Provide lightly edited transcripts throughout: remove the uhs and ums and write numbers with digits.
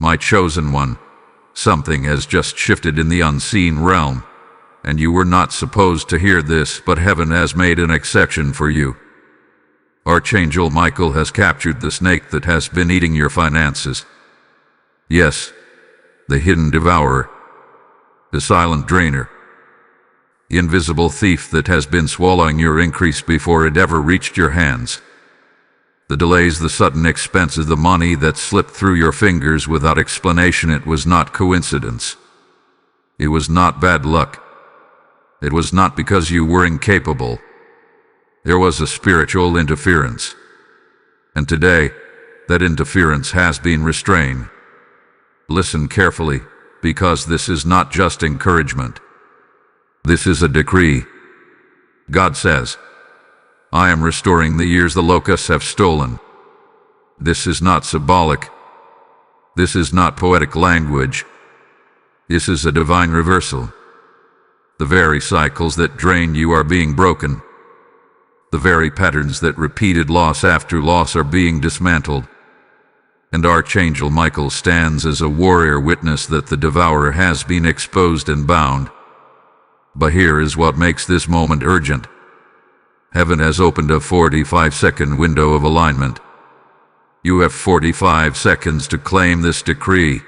My chosen one, something has just shifted in the unseen realm, and you were not supposed to hear this, but heaven has made an exception for you. Archangel Michael has captured the snake that has been eating your finances. Yes, the hidden devourer, the silent drainer, the invisible thief that has been swallowing your increase before it ever reached your hands. The delays, the sudden expenses, the money that slipped through your fingers without explanation. It was not coincidence. It was not bad luck. It was not because you were incapable. There was a spiritual interference. And today, that interference has been restrained. Listen carefully, because this is not just encouragement. This is a decree. God says, I am restoring the years the locusts have stolen. This is not symbolic. This is not poetic language. This is a divine reversal. The very cycles that drain you are being broken. The very patterns that repeated loss after loss are being dismantled. And Archangel Michael stands as a warrior witness that the devourer has been exposed and bound. But here is what makes this moment urgent. Heaven has opened a 45-second window of alignment. You have 45 seconds to claim this decree,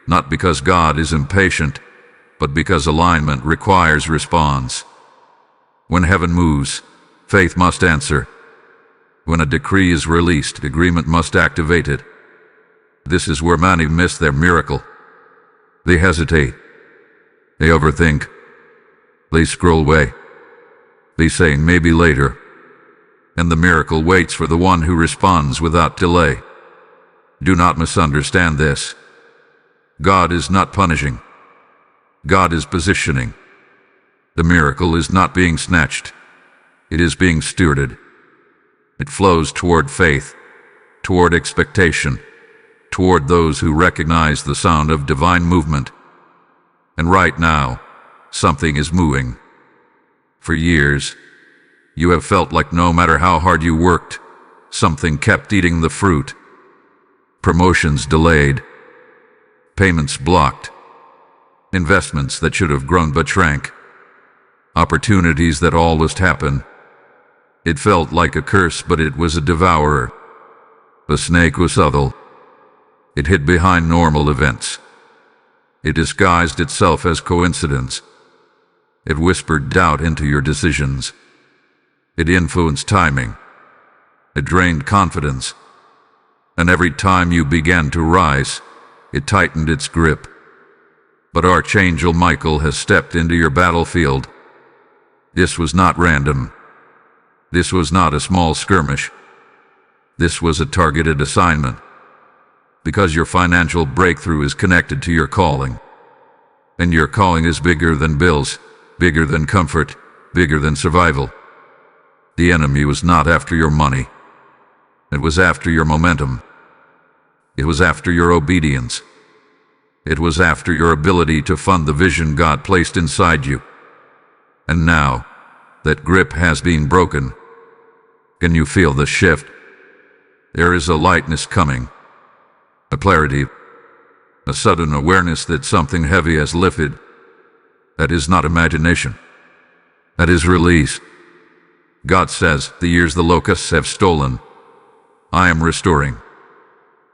not because God is impatient, but because alignment requires response. When heaven moves, faith must answer. When a decree is released, agreement must activate it. This is where many miss their miracle. They hesitate. They overthink. They scroll away. They say maybe later. And the miracle waits for the one who responds without delay. Do not misunderstand this. God is not punishing. God is positioning. The miracle is not being snatched. It is being stewarded. It flows toward faith, toward expectation, toward those who recognize the sound of divine movement. And right now, something is moving. For years, you have felt like no matter how hard you worked, something kept eating the fruit. Promotions delayed, payments blocked, investments that should have grown but shrank, opportunities that always happen. It felt like a curse, but it was a devourer. The snake was subtle. It hid behind normal events. It disguised itself as coincidence. It whispered doubt into your decisions. It influenced timing. It drained confidence. And every time you began to rise, it tightened its grip. But Archangel Michael has stepped into your battlefield. This was not random. This was not a small skirmish. This was a targeted assignment. Because your financial breakthrough is connected to your calling. And your calling is bigger than bills, bigger than comfort, bigger than survival. The enemy was not after your money. It was after your momentum. It was after your obedience. It was after your ability to fund the vision God placed inside you. And now, that grip has been broken. Can you feel the shift? There is a lightness coming. A clarity. A sudden awareness that something heavy has lifted. That is not imagination. That is release. God says, the years the locusts have stolen, I am restoring.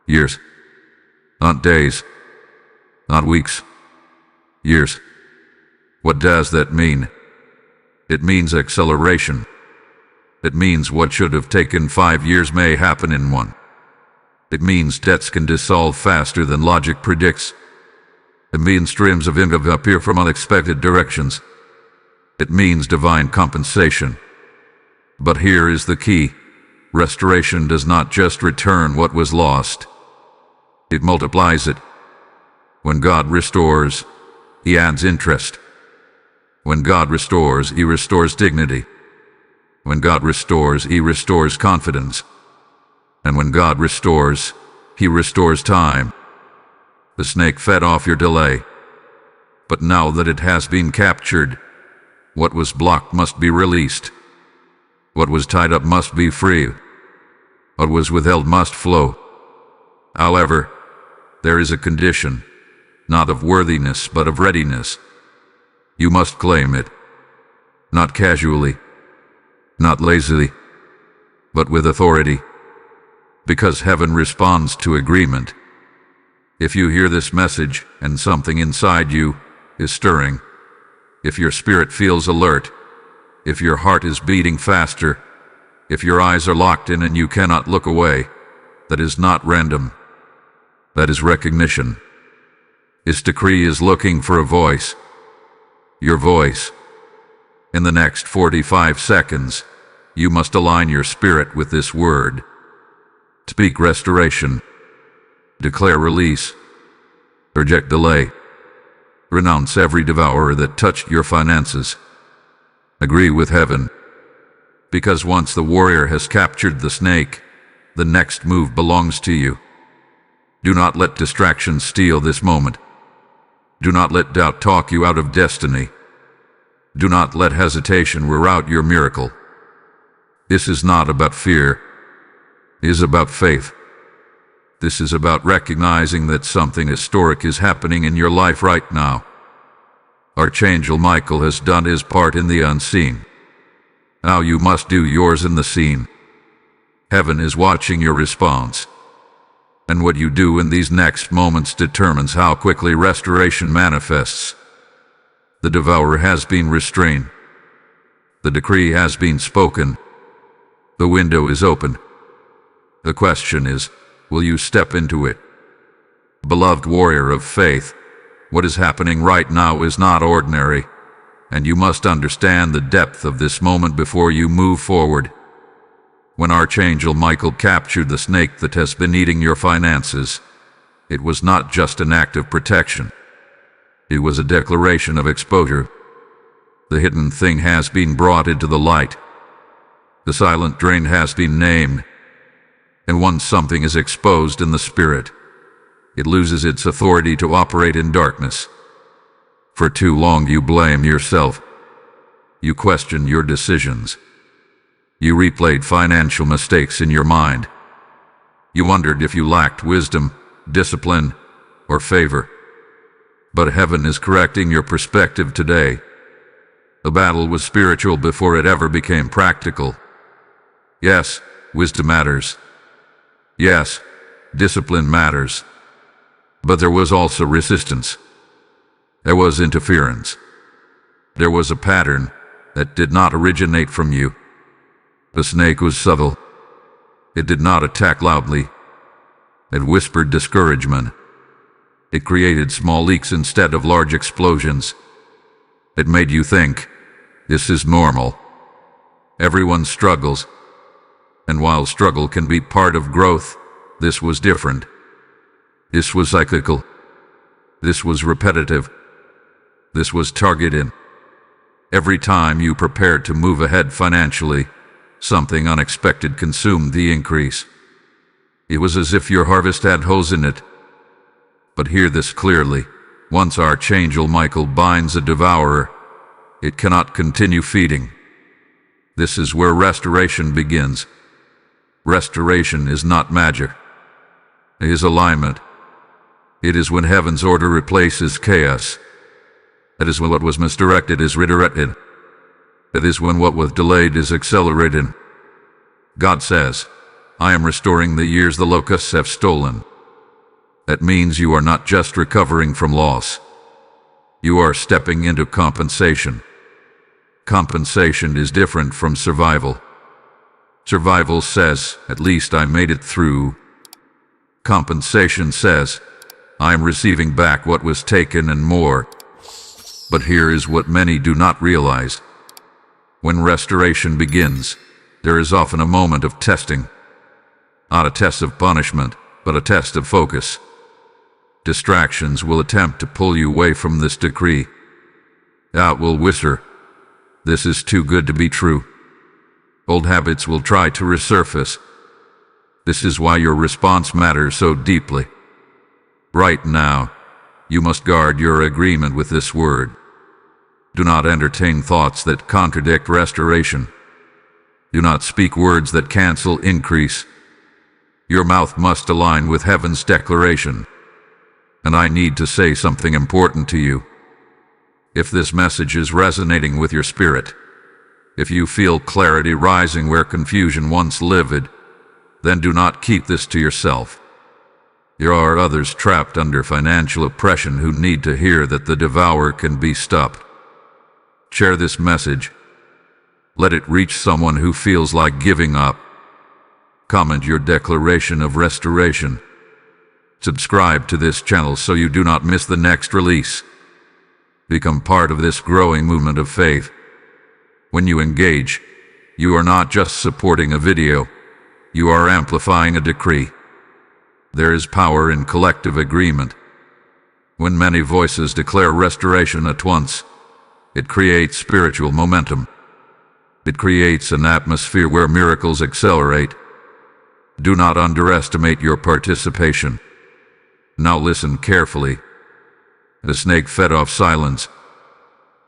Years. Not days. Not weeks. Years. What does that mean? It means acceleration. It means what should have taken 5 years may happen in 1. It means debts can dissolve faster than logic predicts. It means streams of income appear from unexpected directions. It means divine compensation. But here is the key. Restoration does not just return what was lost. It multiplies it. When God restores, He adds interest. When God restores, He restores dignity. When God restores, He restores confidence. And when God restores, He restores time. The snake fed off your delay. But now that it has been captured, what was blocked must be released. What was tied up must be free. What was withheld must flow. However, there is a condition, not of worthiness but of readiness. You must claim it, not casually, not lazily, but with authority, because heaven responds to agreement. If you hear this message and something inside you is stirring, if your spirit feels alert, if your heart is beating faster, if your eyes are locked in and you cannot look away, that is not random. That is recognition. This decree is looking for a voice. Your voice. In the next 45 seconds, you must align your spirit with this word. Speak restoration. Declare release. Reject delay. Renounce every devourer that touched your finances. Agree with heaven. Because once the warrior has captured the snake, the next move belongs to you. Do not let distraction steal this moment. Do not let doubt talk you out of destiny. Do not let hesitation wear out your miracle. This is not about fear. It is about faith. This is about recognizing that something historic is happening in your life right now. Archangel Michael has done his part in the unseen. Now you must do yours in the seen. Heaven is watching your response. And what you do in these next moments determines how quickly restoration manifests. The devourer has been restrained. The decree has been spoken. The window is open. The question is, will you step into it? Beloved warrior of faith, what is happening right now is not ordinary, and you must understand the depth of this moment before you move forward. When Archangel Michael captured the snake that has been eating your finances, it was not just an act of protection. It was a declaration of exposure. The hidden thing has been brought into the light. The silent drain has been named. And once something is exposed in the spirit, it loses its authority to operate in darkness. For too long you blame yourself. You questioned your decisions. You replayed financial mistakes in your mind. You wondered if you lacked wisdom, discipline, or favor. But heaven is correcting your perspective today. The battle was spiritual before it ever became practical. Yes, wisdom matters. Yes, discipline matters. But there was also resistance. There was interference. There was a pattern that did not originate from you. The snake was subtle. It did not attack loudly. It whispered discouragement. It created small leaks instead of large explosions. It made you think, this is normal. Everyone struggles. And while struggle can be part of growth, this was different. This was cyclical. This was repetitive. This was targeted. Every time you prepared to move ahead financially, something unexpected consumed the increase. It was as if your harvest had holes in it. But hear this clearly. Once Archangel Michael binds a devourer, it cannot continue feeding. This is where restoration begins. Restoration is not magic. It is alignment. It is when heaven's order replaces chaos. It is when what was misdirected is redirected. It is when what was delayed is accelerated. God says, I am restoring the years the locusts have stolen. That means you are not just recovering from loss. You are stepping into compensation. Compensation is different from survival. Survival says, at least I made it through. Compensation says, I am receiving back what was taken and more. But here is what many do not realize. When restoration begins, there is often a moment of testing. Not a test of punishment, but a test of focus. Distractions will attempt to pull you away from this decree. Doubt will whisper, this is too good to be true. Old habits will try to resurface. This is why your response matters so deeply. Right now, you must guard your agreement with this word. Do not entertain thoughts that contradict restoration. Do not speak words that cancel increase. Your mouth must align with heaven's declaration. And I need to say something important to you. If this message is resonating with your spirit, if you feel clarity rising where confusion once lived, then do not keep this to yourself. There are others trapped under financial oppression who need to hear that the devourer can be stopped. Share this message. Let it reach someone who feels like giving up. Comment your declaration of restoration. Subscribe to this channel so you do not miss the next release. Become part of this growing movement of faith. When you engage, you are not just supporting a video, you are amplifying a decree. There is power in collective agreement. When many voices declare restoration at once, it creates spiritual momentum. It creates an atmosphere where miracles accelerate. Do not underestimate your participation. Now listen carefully. The snake fed off silence.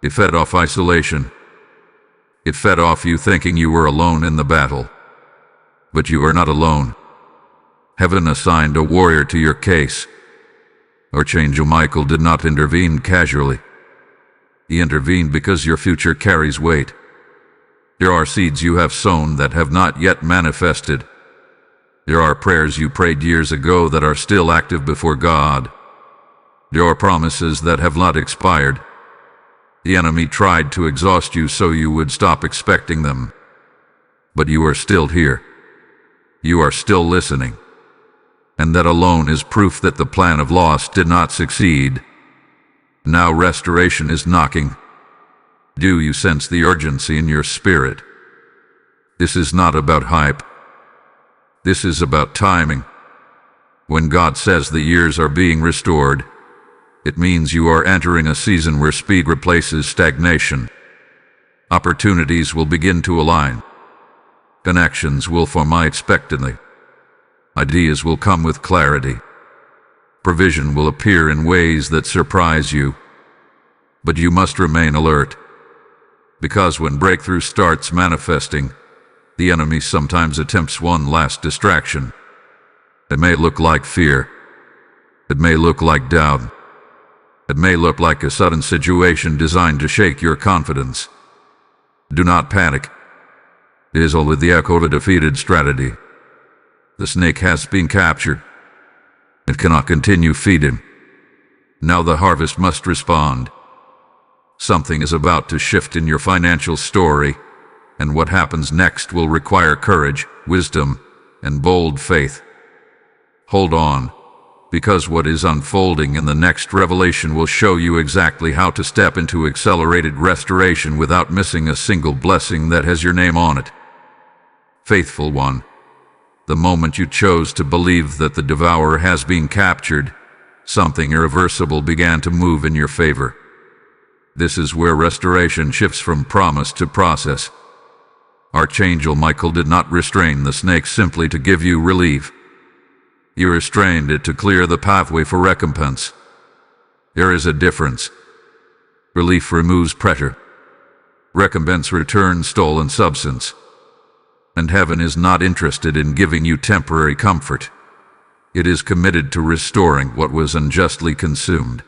It fed off isolation. It fed off you thinking you were alone in the battle. But you are not alone. Heaven assigned a warrior to your case. Archangel Michael did not intervene casually. He intervened because your future carries weight. There are seeds you have sown that have not yet manifested. There are prayers you prayed years ago that are still active before God. There are promises that have not expired. The enemy tried to exhaust you so you would stop expecting them. But you are still here. You are still listening. And that alone is proof that the plan of loss did not succeed. Now restoration is knocking. Do you sense the urgency in your spirit? This is not about hype. This is about timing. When God says the years are being restored, it means you are entering a season where speed replaces stagnation. Opportunities will begin to align. Connections will form unexpectedly. Ideas will come with clarity. Provision will appear in ways that surprise you. But you must remain alert. Because when breakthrough starts manifesting, the enemy sometimes attempts one last distraction. It may look like fear. It may look like doubt. It may look like a sudden situation designed to shake your confidence. Do not panic. It is only the echo of a defeated strategy. The snake has been captured. It cannot continue feeding. Now the harvest must respond. Something is about to shift in your financial story, and what happens next will require courage, wisdom, and bold faith. Hold on, because what is unfolding in the next revelation will show you exactly how to step into accelerated restoration without missing a single blessing that has your name on it. Faithful one, the moment you chose to believe that the devourer has been captured, something irreversible began to move in your favor. This is where restoration shifts from promise to process. Archangel Michael did not restrain the snake simply to give you relief. He restrained it to clear the pathway for recompense. There is a difference. Relief removes pressure. Recompense returns stolen substance. And heaven is not interested in giving you temporary comfort. It is committed to restoring what was unjustly consumed.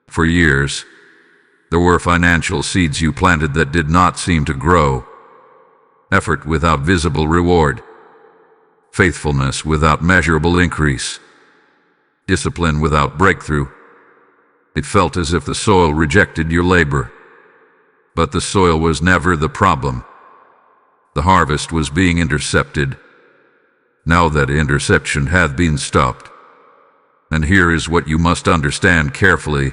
For years, there were financial seeds you planted that did not seem to grow. Effort without visible reward. Faithfulness without measurable increase. Discipline without breakthrough. It felt as if the soil rejected your labor. But the soil was never the problem. The harvest was being intercepted. Now that interception had been stopped. And here is what you must understand carefully.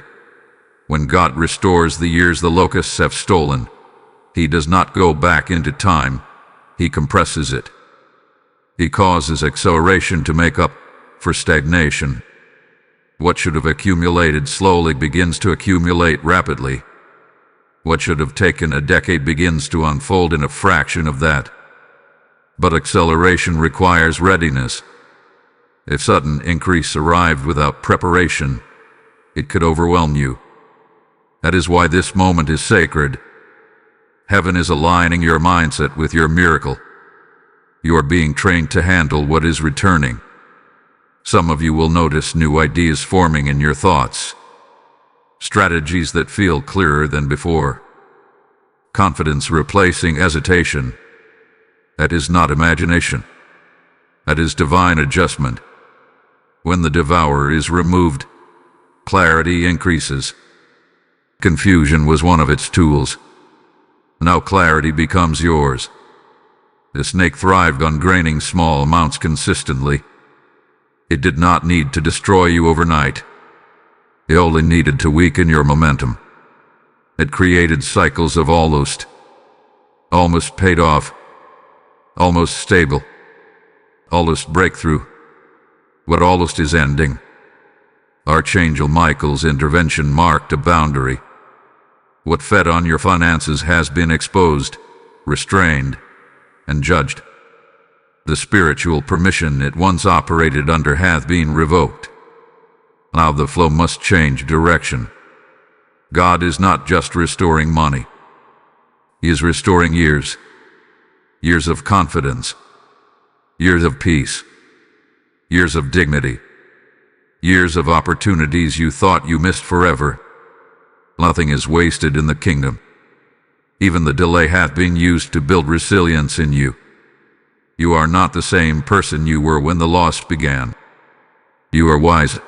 When God restores the years the locusts have stolen, He does not go back into time. He compresses it. He causes acceleration to make up for stagnation. What should have accumulated slowly begins to accumulate rapidly. What should have taken a decade begins to unfold in a fraction of that. But acceleration requires readiness. If sudden increase arrived without preparation, it could overwhelm you. That is why this moment is sacred. Heaven is aligning your mindset with your miracle. You are being trained to handle what is returning. Some of you will notice new ideas forming in your thoughts, strategies that feel clearer than before, confidence replacing hesitation. That is not imagination. That is divine adjustment. When the devourer is removed, clarity increases. Confusion was one of its tools. Now clarity becomes yours. The snake thrived on graining small amounts consistently. It did not need to destroy you overnight. It only needed to weaken your momentum. It created cycles of almost paid off, almost stable, almost breakthrough. What almost is ending. Archangel Michael's intervention marked a boundary. What fed on your finances has been exposed, restrained, and judged. The spiritual permission it once operated under hath been revoked. Now the flow must change direction. God is not just restoring money. He is restoring years. Years of confidence. Years of peace. Years of dignity. Years of opportunities you thought you missed forever. Nothing is wasted in the kingdom. Even the delay hath been used to build resilience in you. You are not the same person you were when the loss began. You are wise.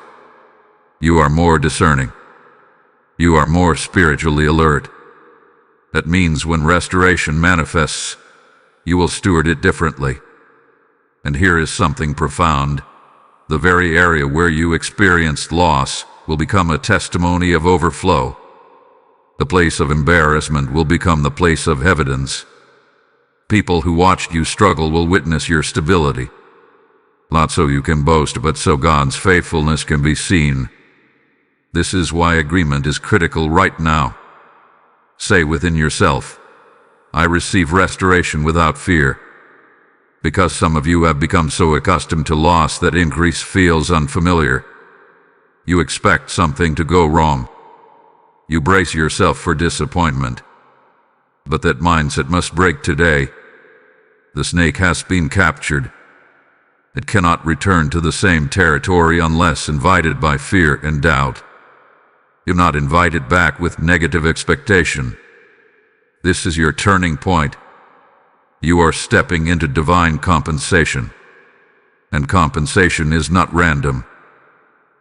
You are more discerning. You are more spiritually alert. That means when restoration manifests, you will steward it differently. And here is something profound. The very area where you experienced loss will become a testimony of overflow. The place of embarrassment will become the place of evidence. People who watched you struggle will witness your stability. Not so you can boast, but so God's faithfulness can be seen. This is why agreement is critical right now. Say within yourself, I receive restoration without fear. Because some of you have become so accustomed to loss that increase feels unfamiliar. You expect something to go wrong. You brace yourself for disappointment. But that mindset must break today. The snake has been captured. It cannot return to the same territory unless invited by fear and doubt. Do not invite it back with negative expectation. This is your turning point. You are stepping into divine compensation. And compensation is not random.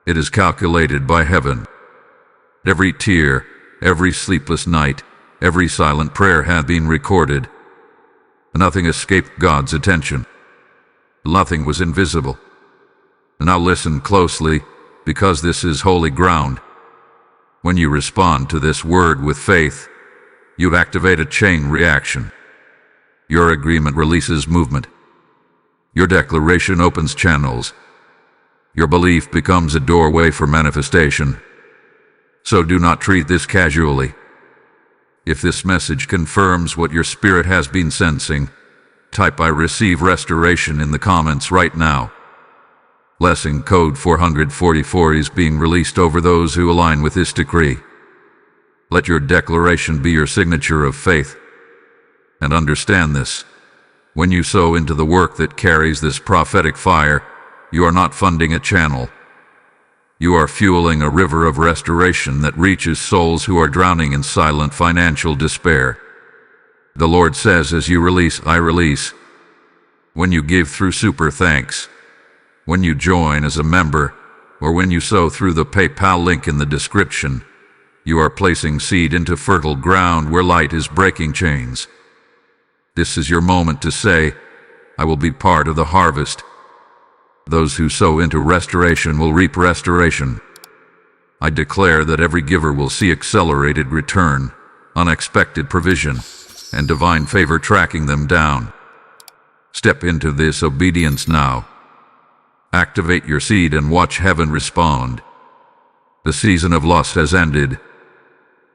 It is calculated by heaven. Every tear, every sleepless night, every silent prayer hath been recorded. Nothing escaped God's attention. Nothing was invisible. Now listen closely, because this is holy ground. When you respond to this word with faith, you activate a chain reaction. Your agreement releases movement. Your declaration opens channels. Your belief becomes a doorway for manifestation. So do not treat this casually. If this message confirms what your spirit has been sensing, type I receive restoration in the comments right now. Blessing code 444 is being released over those who align with this decree. Let your declaration be your signature of faith. And understand this. When you sow into the work that carries this prophetic fire, you are not funding a channel. You are fueling a river of restoration that reaches souls who are drowning in silent financial despair. The Lord says, as you release, I release. When you give through super thanks, when you join as a member, or when you sow through the PayPal link in the description, you are placing seed into fertile ground where light is breaking chains. This is your moment to say, I will be part of the harvest. Those who sow into restoration will reap restoration. I declare that every giver will see accelerated return, unexpected provision, and divine favor tracking them down. Step into this obedience now. Activate your seed and watch heaven respond. The season of loss has ended.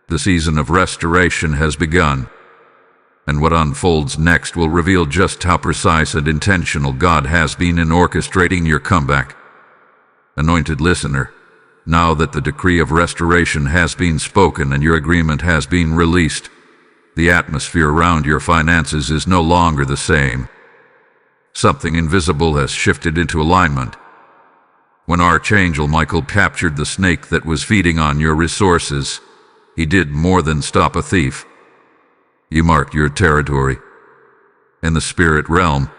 The season of restoration has begun. And what unfolds next will reveal just how precise and intentional God has been in orchestrating your comeback. Anointed listener, now that the decree of restoration has been spoken and your agreement has been released, the atmosphere around your finances is no longer the same. Something invisible has shifted into alignment. When Archangel Michael captured the snake that was feeding on your resources, he did more than stop a thief. You marked your territory. In the spirit realm,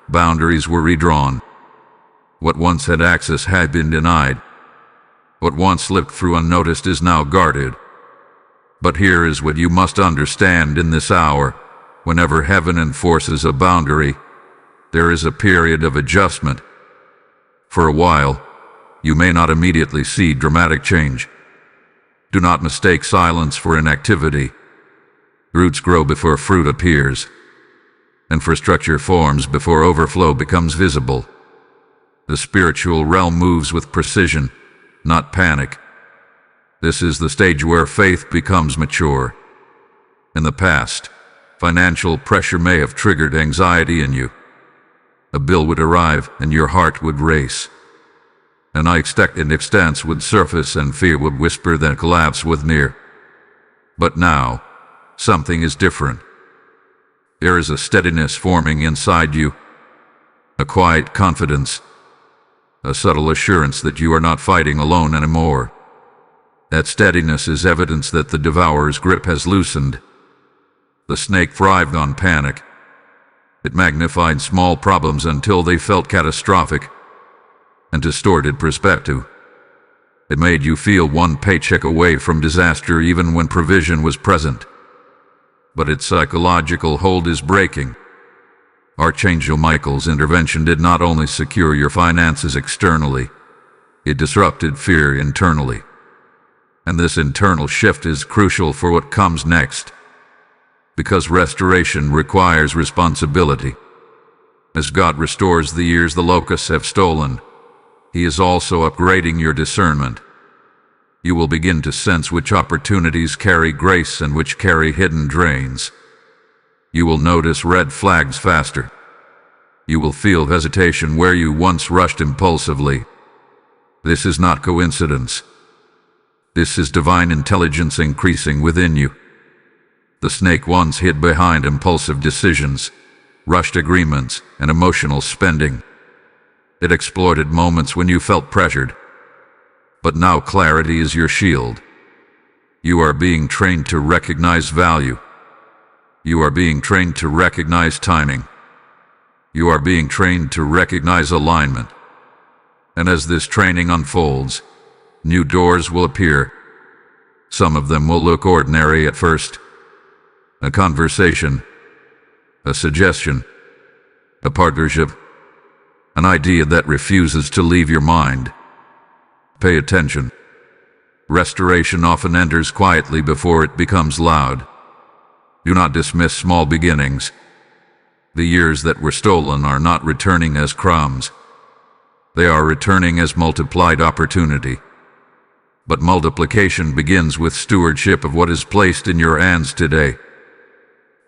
boundaries were redrawn. What once had access had been denied. What once slipped through unnoticed is now guarded. But here is what you must understand in this hour. Whenever heaven enforces a boundary, there is a period of adjustment. For a while, you may not immediately see dramatic change. Do not mistake silence for inactivity. Roots grow before fruit appears. Infrastructure forms before overflow becomes visible. The spiritual realm moves with precision, not panic. This is the stage where faith becomes mature. In the past, financial pressure may have triggered anxiety in you. A bill would arrive and your heart would race. An unexpected expense would surface and fear would whisper, then collapse with near. But now, something is different. There is a steadiness forming inside you, a quiet confidence, a subtle assurance that you are not fighting alone anymore. That steadiness is evidence that the devourer's grip has loosened. The snake thrived on panic. It magnified small problems until they felt catastrophic and distorted perspective. It made you feel one paycheck away from disaster even when provision was present. But its psychological hold is breaking. Archangel Michael's intervention did not only secure your finances externally, it disrupted fear internally. And this internal shift is crucial for what comes next, because restoration requires responsibility. As God restores the years the locusts have stolen, He is also upgrading your discernment. You will begin to sense which opportunities carry grace and which carry hidden drains. You will notice red flags faster. You will feel hesitation where you once rushed impulsively. This is not coincidence. This is divine intelligence increasing within you. The snake once hid behind impulsive decisions, rushed agreements, and emotional spending. It exploited moments when you felt pressured. But now clarity is your shield. You are being trained to recognize value. You are being trained to recognize timing. You are being trained to recognize alignment. And as this training unfolds, new doors will appear. Some of them will look ordinary at first. A conversation, a suggestion, a partnership, an idea that refuses to leave your mind. Pay attention. Restoration often enters quietly before it becomes loud. Do not dismiss small beginnings. The years that were stolen are not returning as crumbs. They are returning as multiplied opportunity. But multiplication begins with stewardship of what is placed in your hands today.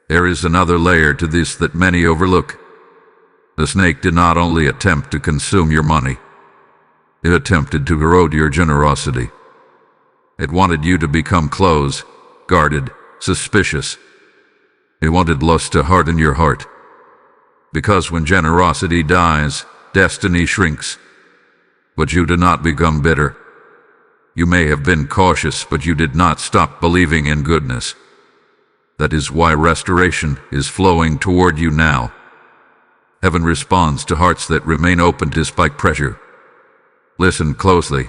There is another layer to this that many overlook. The snake did not only attempt to consume your money, it attempted to erode your generosity. It wanted you to become closed, guarded, suspicious. It wanted lust to harden your heart. Because when generosity dies, destiny shrinks. But you do not become bitter. You may have been cautious, but you did not stop believing in goodness. That is why restoration is flowing toward you now. Heaven responds to hearts that remain open despite pressure. Listen closely.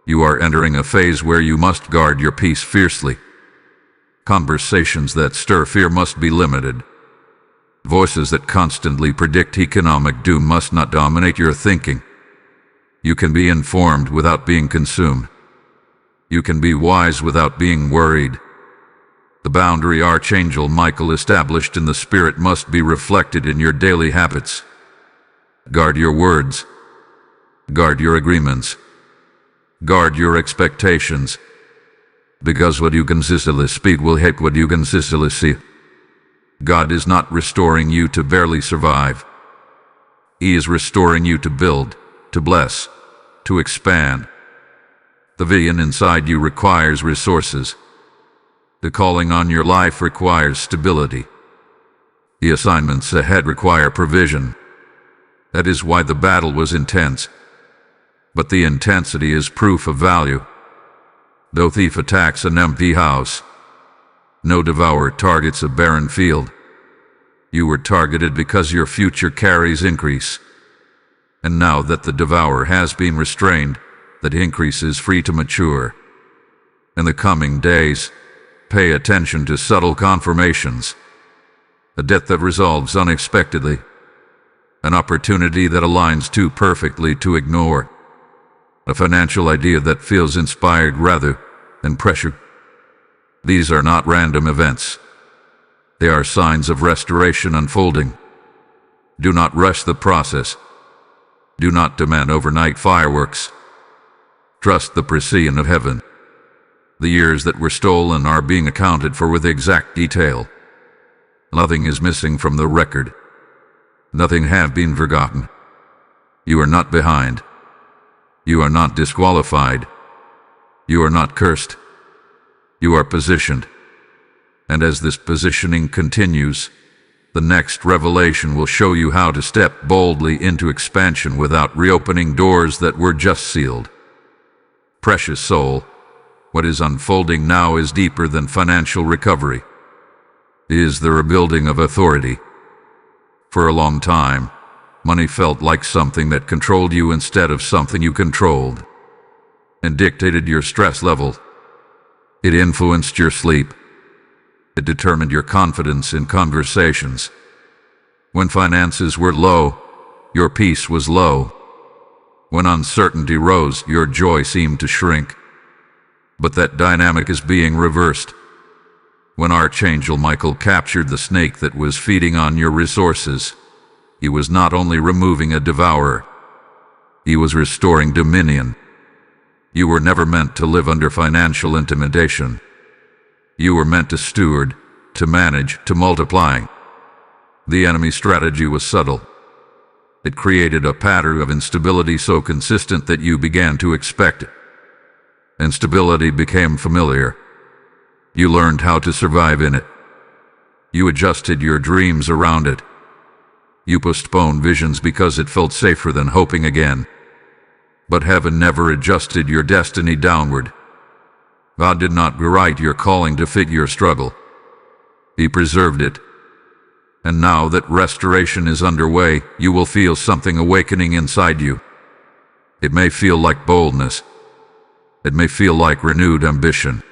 You are entering a phase where you must guard your peace fiercely. Conversations that stir fear must be limited. Voices that constantly predict economic doom must not dominate your thinking. You can be informed without being consumed. You can be wise without being worried. The boundary Archangel Michael established in the spirit must be reflected in your daily habits. Guard your words. Guard your agreements. Guard your expectations. Because what you consistently speak will hit what you consistently see. God is not restoring you to barely survive. He is restoring you to build, to bless, to expand. The vision inside you requires resources. The calling on your life requires stability. The assignments ahead require provision. That is why the battle was intense. but the intensity is proof of value. No thief attacks an empty house. No devourer targets a barren field. You were targeted because your future carries increase. And now that the devourer has been restrained, that increase is free to mature. In the coming days, pay attention to subtle confirmations. A debt that resolves unexpectedly. An opportunity that aligns too perfectly to ignore. A financial idea that feels inspired rather than pressure. These are not random events. They are signs of restoration unfolding. Do not rush the process. Do not demand overnight fireworks. Trust the precision of heaven. The years that were stolen are being accounted for with exact detail. Nothing is missing from the record. Nothing have been forgotten. You are not behind. You are not disqualified. You are not cursed. You are positioned. And as this positioning continues, the next revelation will show you how to step boldly into expansion without reopening doors that were just sealed. Precious soul, what is unfolding now is deeper than financial recovery. It is the rebuilding of authority. For a long time, money felt like something that controlled you instead of something you controlled, and dictated your stress level. It influenced your sleep. It determined your confidence in conversations. When finances were low, your peace was low. When uncertainty rose, your joy seemed to shrink. But that dynamic is being reversed. When Archangel Michael captured the snake that was feeding on your resources, he was not only removing a devourer, he was restoring dominion. You were never meant to live under financial intimidation. You were meant to steward, to manage, to multiply. The enemy's strategy was subtle. It created a pattern of instability so consistent that you began to expect it. Instability became familiar. You learned how to survive in it. You adjusted your dreams around it. You postponed visions because it felt safer than hoping again. But heaven never adjusted your destiny downward. God did not rewrite your calling to fit your struggle. He preserved it. And now that restoration is underway, you will feel something awakening inside you. It may feel like boldness. It may feel like renewed ambition.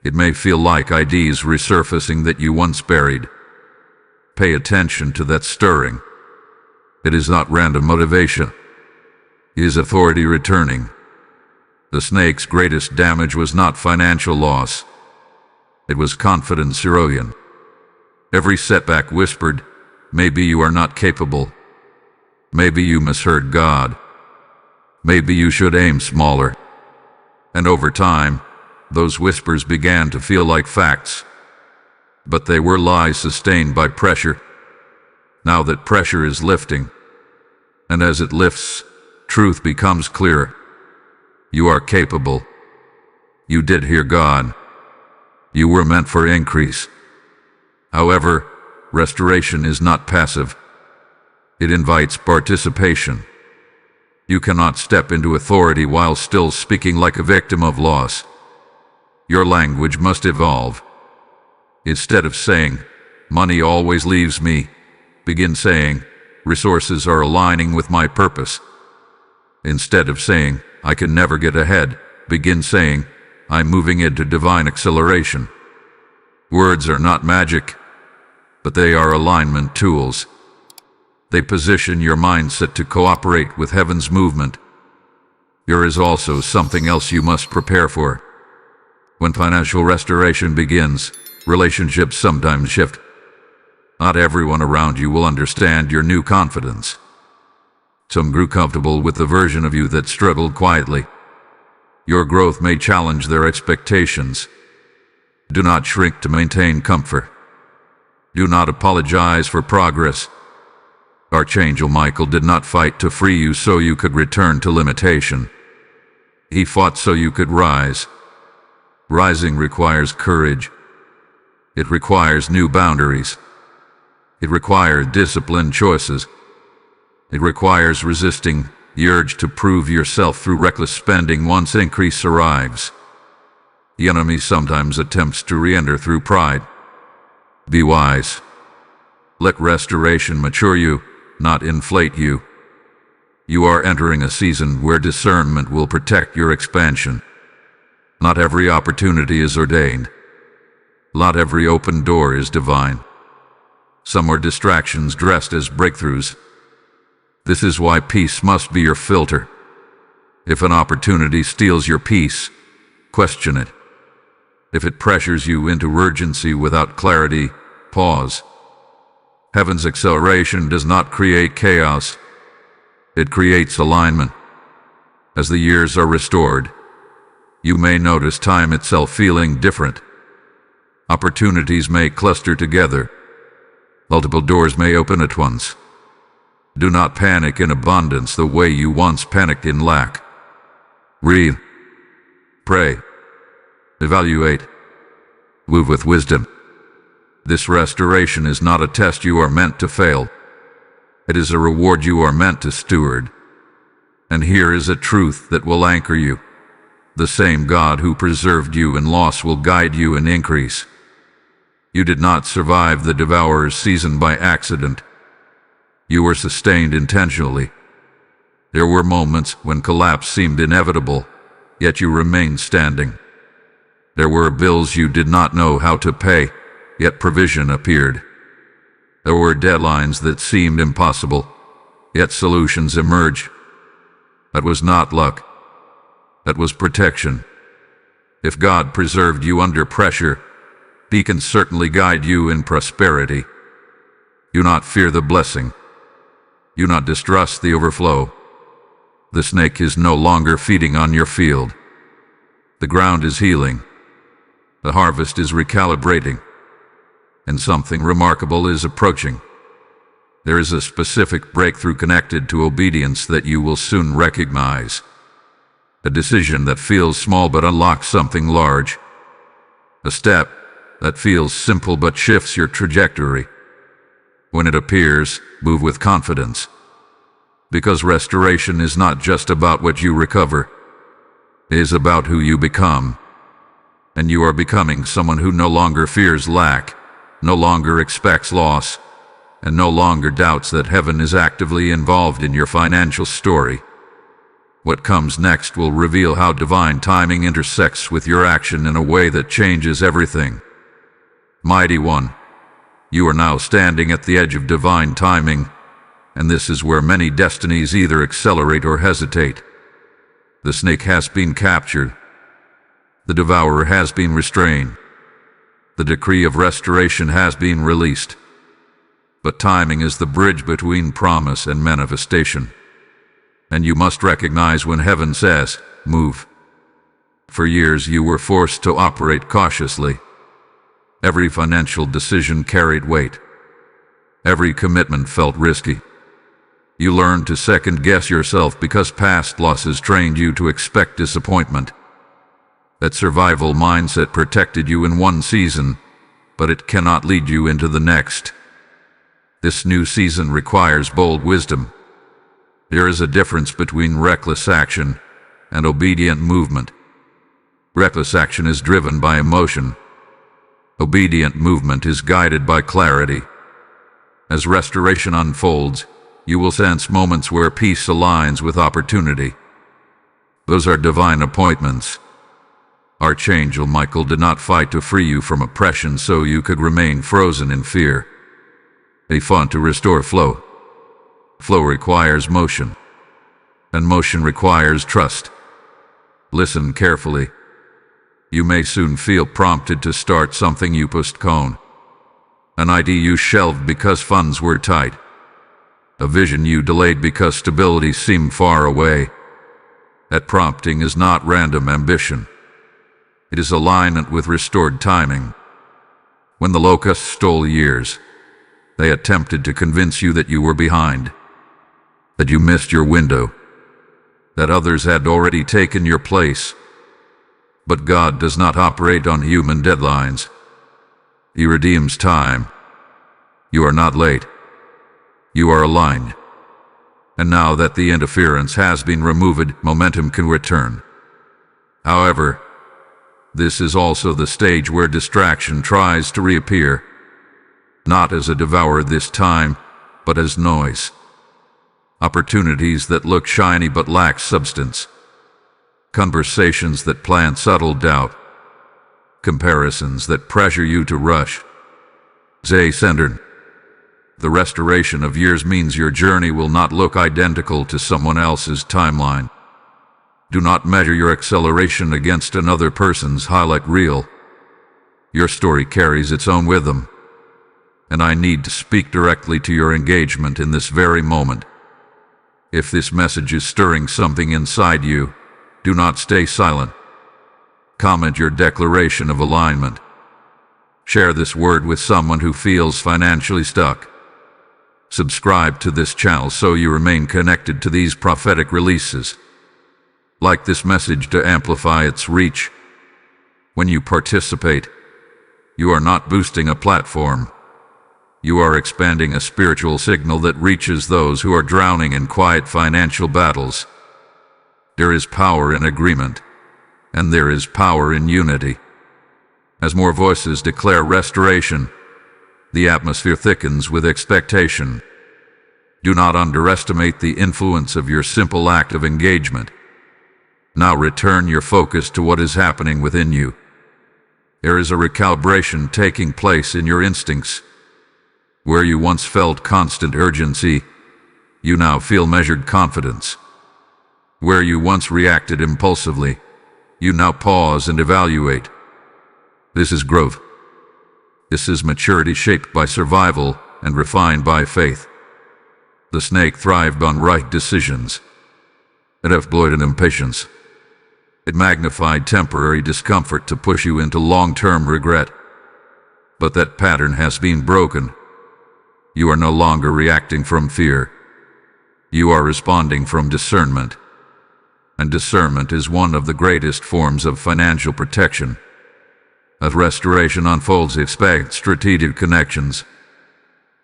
It may feel like ideas resurfacing that you once buried. Pay attention to that stirring. It is not random motivation. It is authority returning. The snake's greatest damage was not financial loss. It was confidence erosion. Every setback whispered, maybe you are not capable. Maybe you misheard God. Maybe you should aim smaller. And over time, those whispers began to feel like facts. But they were lies sustained by pressure. Now that pressure is lifting, and as it lifts, truth becomes clearer. You are capable. You did hear God. You were meant for increase. However, restoration is not passive. It invites participation. You cannot step into authority while still speaking like a victim of loss. Your language must evolve. Instead of saying, money always leaves me, begin saying, resources are aligning with my purpose. Instead of saying, I can never get ahead, begin saying, I'm moving into divine acceleration. Words are not magic, but they are alignment tools. They position your mindset to cooperate with heaven's movement. There is also something else you must prepare for. When financial restoration begins, relationships sometimes shift. Not everyone around you will understand your new confidence. Some grew comfortable with the version of you that struggled quietly. Your growth may challenge their expectations. Do not shrink to maintain comfort. Do not apologize for progress. Archangel Michael did not fight to free you so you could return to limitation. He fought so you could rise. Rising requires courage. It requires new boundaries. It requires disciplined choices. It requires resisting The urge to prove yourself through reckless spending once increase arrives. The enemy sometimes attempts to re-enter through pride. Be wise. Let restoration mature you, not inflate you. You are entering a season where discernment will protect your expansion. Not every opportunity is ordained. Not every open door is divine. Some are distractions dressed as breakthroughs. This is why peace must be your filter. If an opportunity steals your peace, question it. If it pressures you into urgency without clarity, pause. Heaven's acceleration does not create chaos. It creates alignment. As the years are restored, you may notice time itself feeling different. Opportunities may cluster together. Multiple doors may open at once. Do not panic in abundance the way you once panicked in lack. Read. Pray. Evaluate. Move with wisdom. This restoration is not a test you are meant to fail. It is a reward you are meant to steward. And here is a truth that will anchor you. The same God who preserved you in loss will guide you in increase. You did not survive the devourer's season by accident. You were sustained intentionally. There were moments when collapse seemed inevitable, yet you remained standing. There were bills you did not know how to pay, yet provision appeared. There were deadlines that seemed impossible, yet solutions emerged. That was not luck. That was protection. If God preserved you under pressure, He can certainly guide you in prosperity. Do not fear the blessing. Do not distrust the overflow. The snake is no longer feeding on your field. The ground is healing. The harvest is recalibrating. And something remarkable is approaching. There is a specific breakthrough connected to obedience that you will soon recognize. A decision that feels small but unlocks something large. A step that feels simple but shifts your trajectory. When it appears, move with confidence. Because restoration is not just about what you recover. It is about who you become. And you are becoming someone who no longer fears lack, no longer expects loss, and no longer doubts that heaven is actively involved in your financial story. What comes next will reveal how divine timing intersects with your action in a way that changes everything. Mighty One, you are now standing at the edge of divine timing, and this is where many destinies either accelerate or hesitate. The snake has been captured. The devourer has been restrained. The decree of restoration has been released. But timing is the bridge between promise and manifestation. And you must recognize when heaven says, move. For years you were forced to operate cautiously. Every financial decision carried weight. Every commitment felt risky. You learned to second-guess yourself because past losses trained you to expect disappointment. That survival mindset protected you in one season, but it cannot lead you into the next. This new season requires bold wisdom. There is a difference between reckless action and obedient movement. Reckless action is driven by emotion. Obedient movement is guided by clarity. As restoration unfolds, you will sense moments where peace aligns with opportunity. Those are divine appointments. Archangel Michael did not fight to free you from oppression so you could remain frozen in fear. He fought to restore flow. Flow requires motion, and motion requires trust. Listen carefully. You may soon feel prompted to start something you postponed. An idea you shelved because funds were tight. A vision you delayed because stability seemed far away. That prompting is not random ambition. It is alignment with restored timing. When the locusts stole years, they attempted to convince you that you were behind, that you missed your window, that others had already taken your place. But God does not operate on human deadlines. He redeems time. You are not late. You are aligned. And now that the interference has been removed, momentum can return. However, this is also the stage where distraction tries to reappear, not as a devourer this time, but as noise. Opportunities that look shiny but lack substance. Conversations that plant subtle doubt. Comparisons that pressure you to rush. Sender. The restoration of years means your journey will not look identical to someone else's timeline. Do not measure your acceleration against another person's highlight reel. Your story carries its own rhythm, and I need to speak directly to your engagement in this very moment. If this message is stirring something inside you, do not stay silent. Comment your declaration of alignment. Share this word with someone who feels financially stuck. Subscribe to this channel so you remain connected to these prophetic releases. Like this message to amplify its reach. When you participate, you are not boosting a platform. You are expanding a spiritual signal that reaches those who are drowning in quiet financial battles. There is power in agreement, and there is power in unity. As more voices declare restoration, the atmosphere thickens with expectation. Do not underestimate the influence of your simple act of engagement. Now return your focus to what is happening within you. There is a recalibration taking place in your instincts. Where you once felt constant urgency, you now feel measured confidence. Where you once reacted impulsively, you now pause and evaluate. This is growth. This is maturity shaped by survival and refined by faith. The snake thrived on right decisions. It exploited impatience. It magnified temporary discomfort to push you into long-term regret. But that pattern has been broken. You are no longer reacting from fear. You are responding from discernment. And discernment is one of the greatest forms of financial protection. As restoration unfolds, expect strategic connections.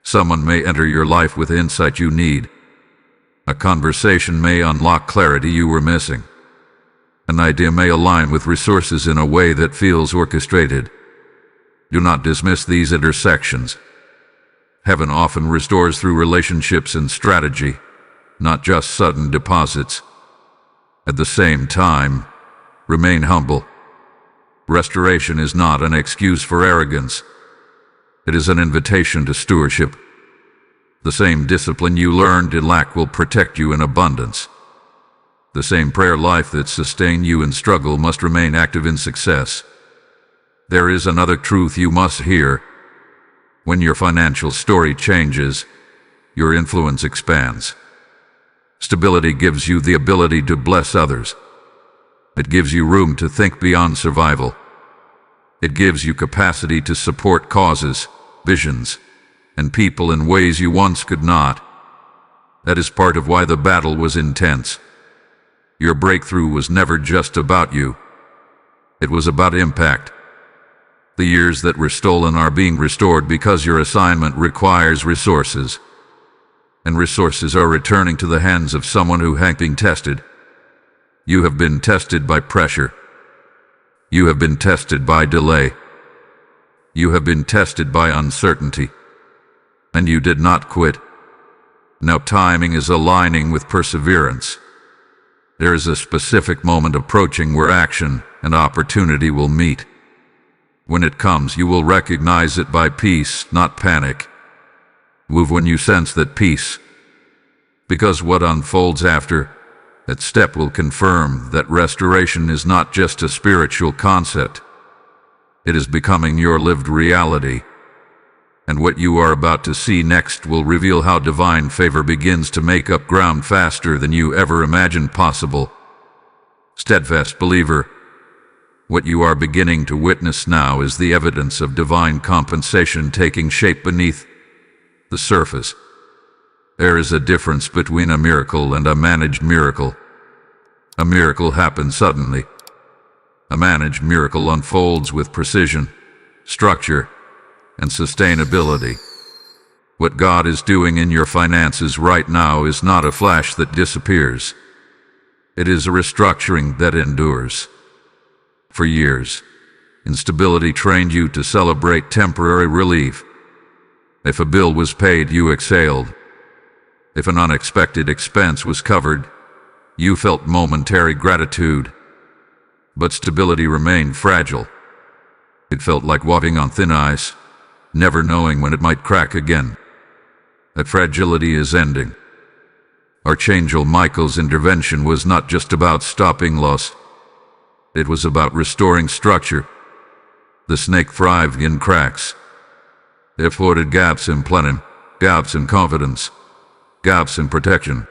Someone may enter your life with insight you need. A conversation may unlock clarity you were missing. An idea may align with resources in a way that feels orchestrated. Do not dismiss these intersections. Heaven often restores through relationships and strategy, not just sudden deposits. At the same time, remain humble. Restoration is not an excuse for arrogance. It is an invitation to stewardship. The same discipline you learned in lack will protect you in abundance. The same prayer life that sustained you in struggle must remain active in success. There is another truth you must hear. When your financial story changes, your influence expands. Stability gives you the ability to bless others. It gives you room to think beyond survival. It gives you capacity to support causes, visions, and people in ways you once could not. That is part of why the battle was intense. Your breakthrough was never just about you. It was about impact. The years that were stolen are being restored because your assignment requires resources. And resources are returning to the hands of someone who has been tested. You have been tested by pressure. You have been tested by delay. You have been tested by uncertainty. And you did not quit. Now timing is aligning with perseverance. There is a specific moment approaching where action and opportunity will meet. When it comes, you will recognize it by peace, not panic. Move when you sense that peace. Because what unfolds after that step will confirm that restoration is not just a spiritual concept. It is becoming your lived reality. And what you are about to see next will reveal how divine favor begins to make up ground faster than you ever imagined possible. Steadfast believer, what you are beginning to witness now is the evidence of divine compensation taking shape beneath the surface. There is a difference between a miracle and a managed miracle. A miracle happens suddenly. A managed miracle unfolds with precision, structure, and sustainability. What God is doing in your finances right now is not a flash that disappears. It is a restructuring that endures. For years, instability trained you to celebrate temporary relief. If a bill was paid, you exhaled. If an unexpected expense was covered, you felt momentary gratitude. But stability remained fragile. It felt like walking on thin ice, never knowing when it might crack again. That fragility is ending. Archangel Michael's intervention was not just about stopping loss. It was about restoring structure. The snake thrived in cracks. It afforded gaps in planning, gaps in confidence, gaps in protection.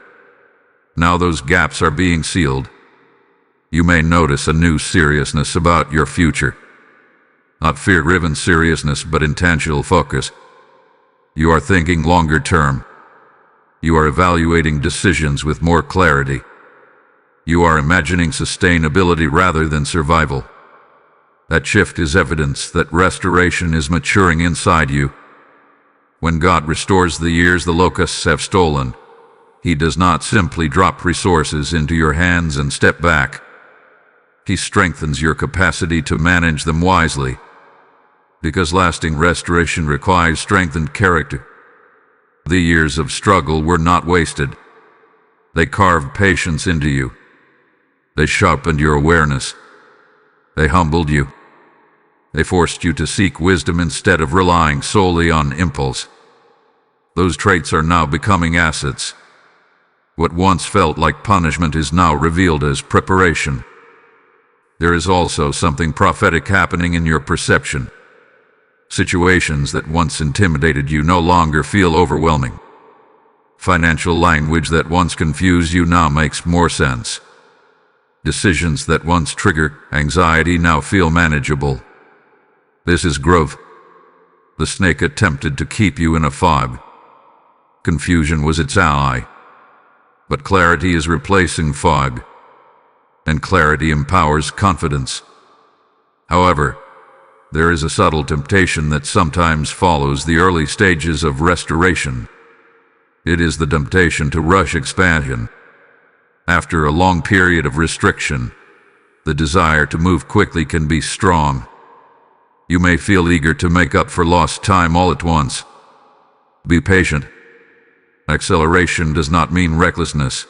Now those gaps are being sealed. You may notice a new seriousness about your future. Not fear-driven seriousness, but intentional focus. You are thinking longer term. You are evaluating decisions with more clarity. You are imagining sustainability rather than survival. That shift is evidence that restoration is maturing inside you. When God restores the years the locusts have stolen, He does not simply drop resources into your hands and step back. He strengthens your capacity to manage them wisely. Because lasting restoration requires strengthened character. The years of struggle were not wasted. They carved patience into you. They sharpened your awareness. They humbled you. They forced you to seek wisdom instead of relying solely on impulse. Those traits are now becoming assets. What once felt like punishment is now revealed as preparation. There is also something prophetic happening in your perception. Situations that once intimidated you no longer feel overwhelming. Financial language that once confused you now makes more sense. Decisions that once triggered anxiety now feel manageable. This is growth. The snake attempted to keep you in a fog. Confusion was its ally. But clarity is replacing fog. And clarity empowers confidence. However, there is a subtle temptation that sometimes follows the early stages of restoration. It is the temptation to rush expansion. After a long period of restriction, the desire to move quickly can be strong. You may feel eager to make up for lost time all at once. Be patient. Acceleration does not mean recklessness.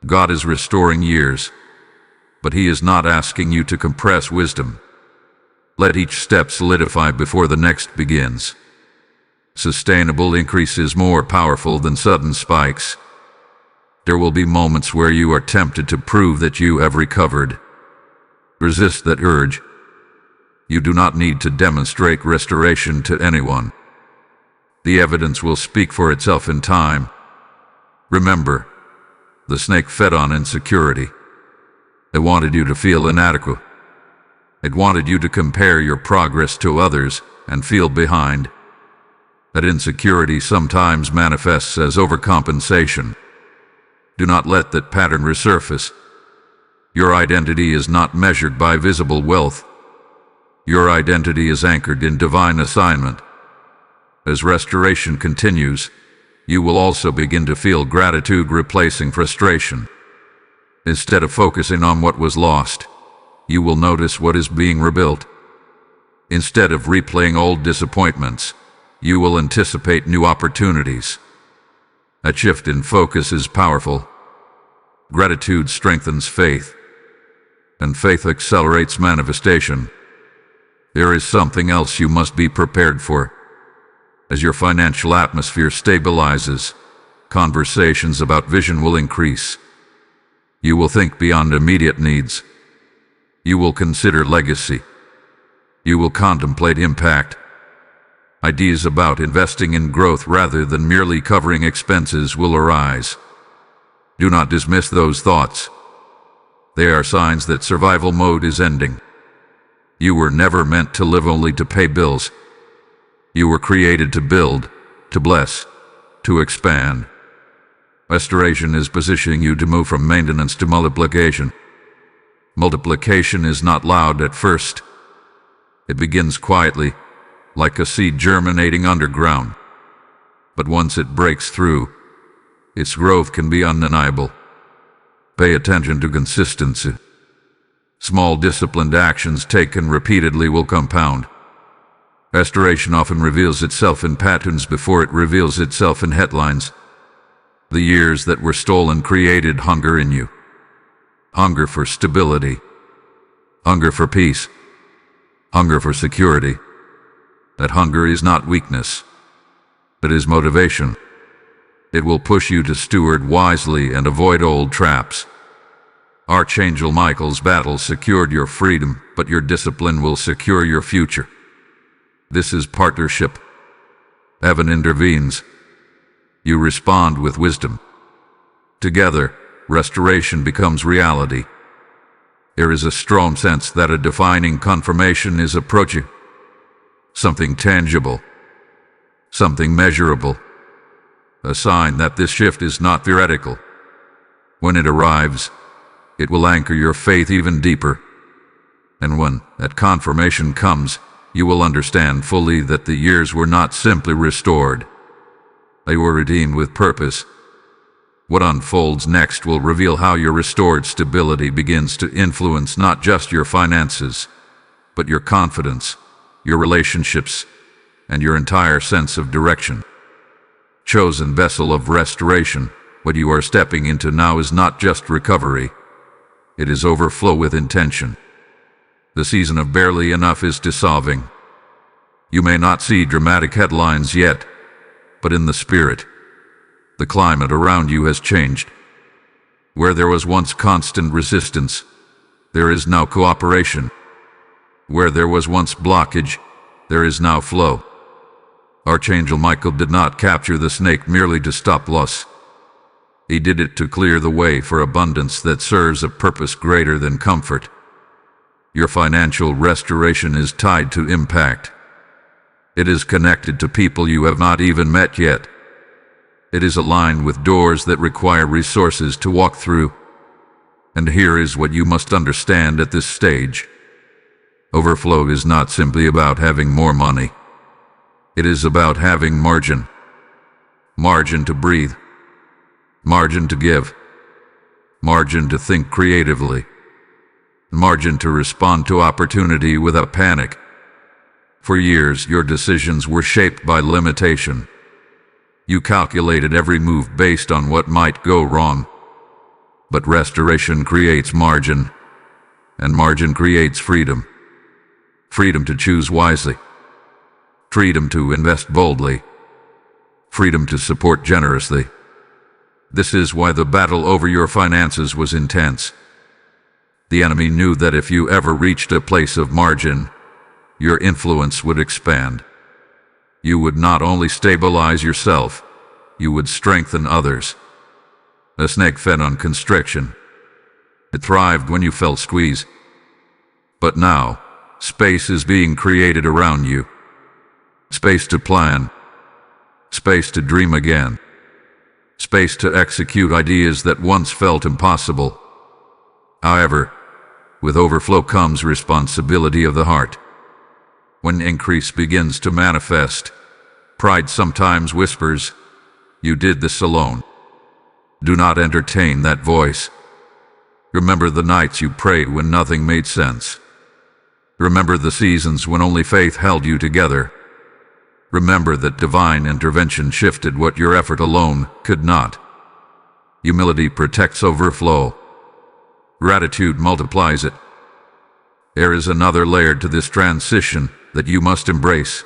God is restoring years, but He is not asking you to compress wisdom. Let each step solidify before the next begins. Sustainable increase is more powerful than sudden spikes. There will be moments where you are tempted to prove that you have recovered. Resist that urge. You do not need to demonstrate restoration to anyone. The evidence will speak for itself in time. Remember, the snake fed on insecurity. It wanted you to feel inadequate. It wanted you to compare your progress to others and feel behind. That insecurity sometimes manifests as overcompensation. Do not let that pattern resurface. Your identity is not measured by visible wealth. Your identity is anchored in divine assignment. As restoration continues, you will also begin to feel gratitude replacing frustration. Instead of focusing on what was lost, you will notice what is being rebuilt. Instead of replaying old disappointments, you will anticipate new opportunities. A shift in focus is powerful. Gratitude strengthens faith, and faith accelerates manifestation. There is something else you must be prepared for. As your financial atmosphere stabilizes, conversations about vision will increase. You will think beyond immediate needs. You will consider legacy. You will contemplate impact. Ideas about investing in growth rather than merely covering expenses will arise. Do not dismiss those thoughts. They are signs that survival mode is ending. You were never meant to live only to pay bills. You were created to build, to bless, to expand. Restoration is positioning you to move from maintenance to multiplication. Multiplication is not loud at first. It begins quietly, like a seed germinating underground. But once it breaks through, its growth can be undeniable. Pay attention to consistency. Small disciplined actions taken repeatedly will compound. Restoration often reveals itself in patterns before it reveals itself in headlines. The years that were stolen created hunger in you. Hunger for stability. Hunger for peace. Hunger for security. That hunger is not weakness. It is motivation. It will push you to steward wisely and avoid old traps. Archangel Michael's battle secured your freedom, but your discipline will secure your future. This is partnership. Heaven intervenes. You respond with wisdom. Together, restoration becomes reality. There is a strong sense that a defining confirmation is approaching. Something tangible. Something measurable. A sign that this shift is not theoretical. When it arrives, it will anchor your faith even deeper. And when that confirmation comes, you will understand fully that the years were not simply restored. They were redeemed with purpose. What unfolds next will reveal how your restored stability begins to influence not just your finances, but your confidence, your relationships, and your entire sense of direction. Chosen vessel of restoration, what you are stepping into now is not just recovery. It is overflow with intention. The season of barely enough is dissolving. You may not see dramatic headlines yet, but in the spirit, the climate around you has changed. Where there was once constant resistance, there is now cooperation. Where there was once blockage, there is now flow. Archangel Michael did not capture the snake merely to stop loss. He did it to clear the way for abundance that serves a purpose greater than comfort. Your financial restoration is tied to impact. It is connected to people you have not even met yet. It is aligned with doors that require resources to walk through. And here is what you must understand at this stage. Overflow is not simply about having more money. It is about having margin. Margin to breathe. Margin to give. Margin to think creatively. Margin to respond to opportunity without panic. For years, your decisions were shaped by limitation. You calculated every move based on what might go wrong. But restoration creates margin, and margin creates freedom. Freedom to choose wisely. Freedom to invest boldly. Freedom to support generously. This is why the battle over your finances was intense. The enemy knew that if you ever reached a place of margin, your influence would expand. You would not only stabilize yourself, you would strengthen others. A snake fed on constriction. It thrived when you felt squeezed. But now, space is being created around you. Space to plan. Space to dream again. Space to execute ideas that once felt impossible. However, with overflow comes responsibility of the heart. When increase begins to manifest, pride sometimes whispers, "You did this alone." Do not entertain that voice. Remember the nights you prayed when nothing made sense. Remember the seasons when only faith held you together. Remember that divine intervention shifted what your effort alone could not. Humility protects overflow. Gratitude multiplies it. There is another layer to this transition that you must embrace.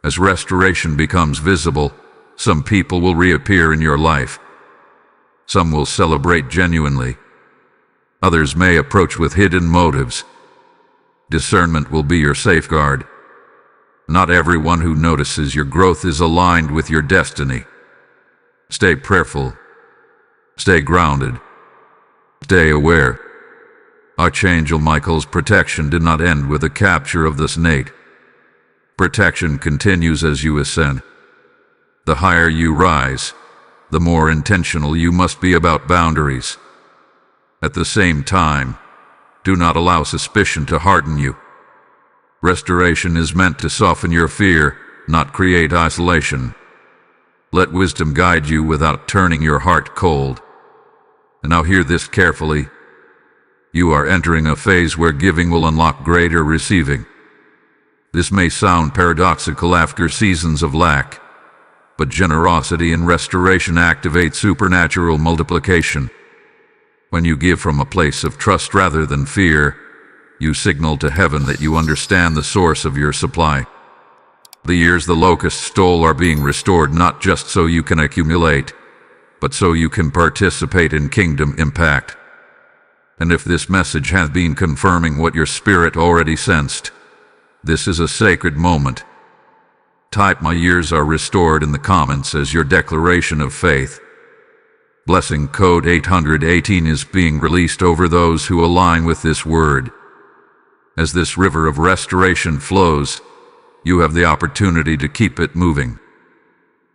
As restoration becomes visible, some people will reappear in your life. Some will celebrate genuinely. Others may approach with hidden motives. Discernment will be your safeguard. Not everyone who notices your growth is aligned with your destiny. Stay prayerful. Stay grounded. Stay aware. Archangel Michael's protection did not end with the capture of the snake. Protection continues as you ascend. The higher you rise, the more intentional you must be about boundaries. At the same time, do not allow suspicion to harden you. Restoration is meant to soften your fear, not create isolation. Let wisdom guide you without turning your heart cold. And now hear this carefully. You are entering a phase where giving will unlock greater receiving. This may sound paradoxical after seasons of lack, but generosity and restoration activate supernatural multiplication. When you give from a place of trust rather than fear, you signal to heaven that you understand the source of your supply. The years the locusts stole are being restored not just so you can accumulate, but so you can participate in kingdom impact. And if this message has been confirming what your spirit already sensed, this is a sacred moment. Type "My years are restored" in the comments as your declaration of faith. Blessing code 818 is being released over those who align with this word. As this river of restoration flows, you have the opportunity to keep it moving.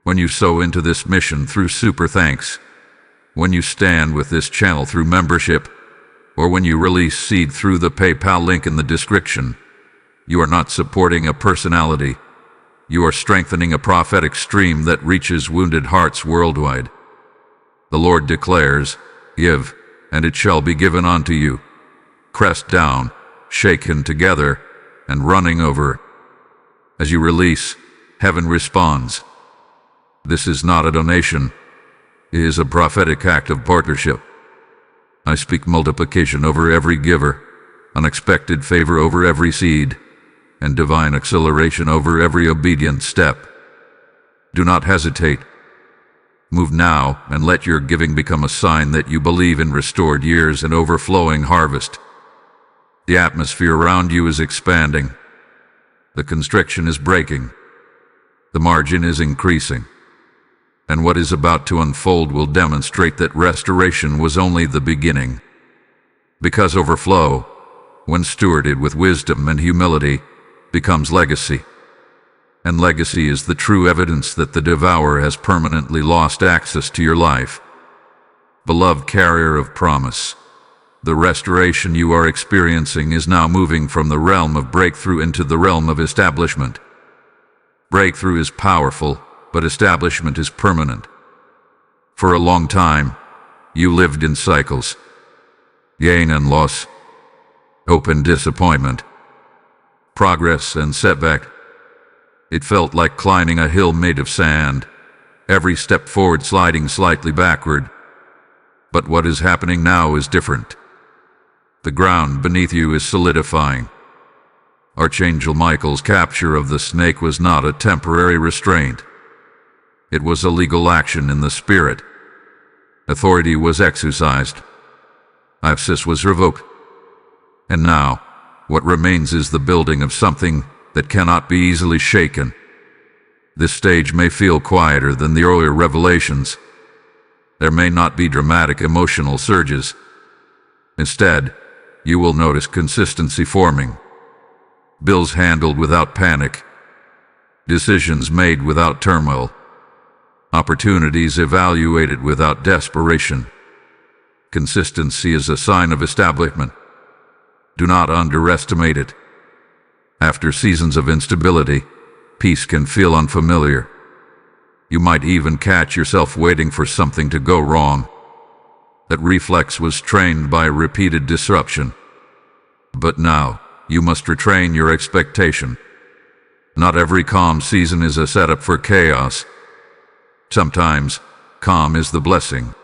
When you sow into this mission through super thanks, when you stand with this channel through membership, or when you release seed through the PayPal link in the description, you are not supporting a personality. You are strengthening a prophetic stream that reaches wounded hearts worldwide. The Lord declares, "Give, and it shall be given unto you. Pressed down, shaken together, and running over." As you release, heaven responds. This is not a donation. It is a prophetic act of partnership. I speak multiplication over every giver, unexpected favor over every seed, and divine acceleration over every obedient step. Do not hesitate. Move now and let your giving become a sign that you believe in restored years and overflowing harvest. The atmosphere around you is expanding. The constriction is breaking. The margin is increasing. And what is about to unfold will demonstrate that restoration was only the beginning. Because overflow, when stewarded with wisdom and humility, becomes legacy. And legacy is the true evidence that the devourer has permanently lost access to your life. Beloved carrier of promise, the restoration you are experiencing is now moving from the realm of breakthrough into the realm of establishment. Breakthrough is powerful, but establishment is permanent. For a long time, you lived in cycles. Gain and loss, hope and disappointment, progress and setback. It felt like climbing a hill made of sand, every step forward sliding slightly backward. But what is happening now is different. The ground beneath you is solidifying. Archangel Michael's capture of the snake was not a temporary restraint. It was a legal action in the spirit. Authority was exercised. Access was revoked. And now, what remains is the building of something that cannot be easily shaken. This stage may feel quieter than the earlier revelations. There may not be dramatic emotional surges. Instead, you will notice consistency forming. Bills handled without panic. Decisions made without turmoil. Opportunities evaluated without desperation. Consistency is a sign of establishment. Do not underestimate it. After seasons of instability, peace can feel unfamiliar. You might even catch yourself waiting for something to go wrong. That reflex was trained by repeated disruption. But now, you must retrain your expectation. Not every calm season is a setup for chaos. Sometimes, calm is the blessing.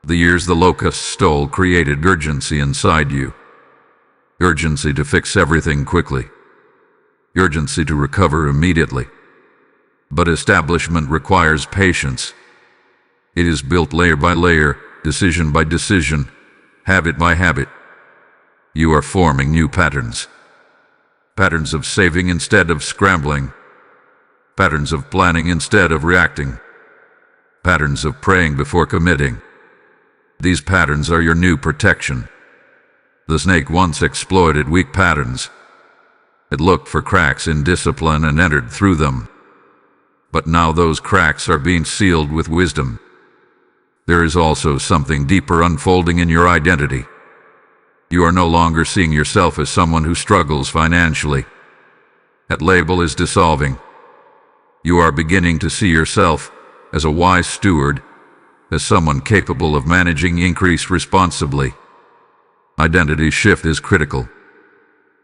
The years the locusts stole created urgency inside you. Urgency to fix everything quickly. Urgency to recover immediately. But establishment requires patience. It is built layer by layer, decision by decision, habit by habit. You are forming new patterns. Patterns of saving instead of scrambling. Patterns of planning instead of reacting. Patterns of praying before committing. These patterns are your new protection. The snake once exploited weak patterns. It looked for cracks in discipline and entered through them. But now those cracks are being sealed with wisdom. There is also something deeper unfolding in your identity. You are no longer seeing yourself as someone who struggles financially. That label is dissolving. You are beginning to see yourself as a wise steward, as someone capable of managing increase responsibly. Identity shift is critical,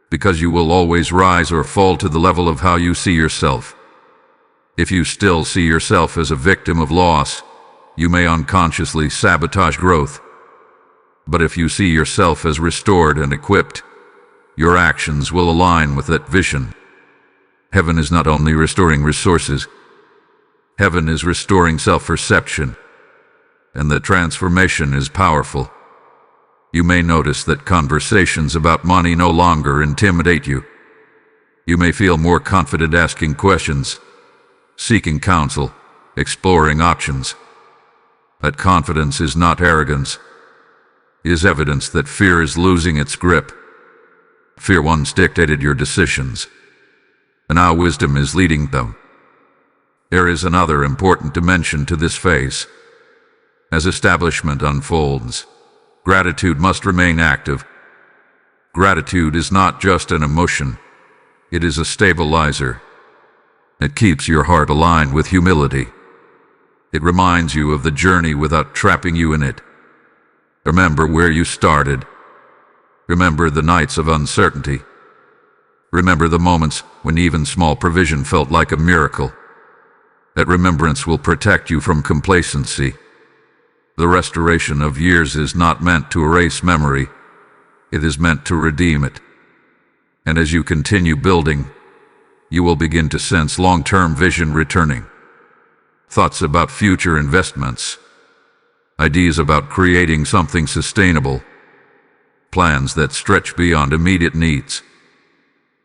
because you will always rise or fall to the level of how you see yourself. If you still see yourself as a victim of loss, you may unconsciously sabotage growth. But if you see yourself as restored and equipped, your actions will align with that vision. Heaven is not only restoring resources, heaven is restoring self-perception, and the transformation is powerful. You may notice that conversations about money no longer intimidate you. You may feel more confident asking questions, seeking counsel, exploring options. That confidence is not arrogance. It is evidence that fear is losing its grip. Fear once dictated your decisions, and now wisdom is leading them. There is another important dimension to this phase. As establishment unfolds, gratitude must remain active. Gratitude is not just an emotion, it is a stabilizer. It keeps your heart aligned with humility. It reminds you of the journey without trapping you in it. Remember where you started. Remember the nights of uncertainty. Remember the moments when even small provision felt like a miracle. That remembrance will protect you from complacency. The restoration of years is not meant to erase memory. It is meant to redeem it. And as you continue building, you will begin to sense long-term vision returning. Thoughts about future investments. Ideas about creating something sustainable. Plans that stretch beyond immediate needs.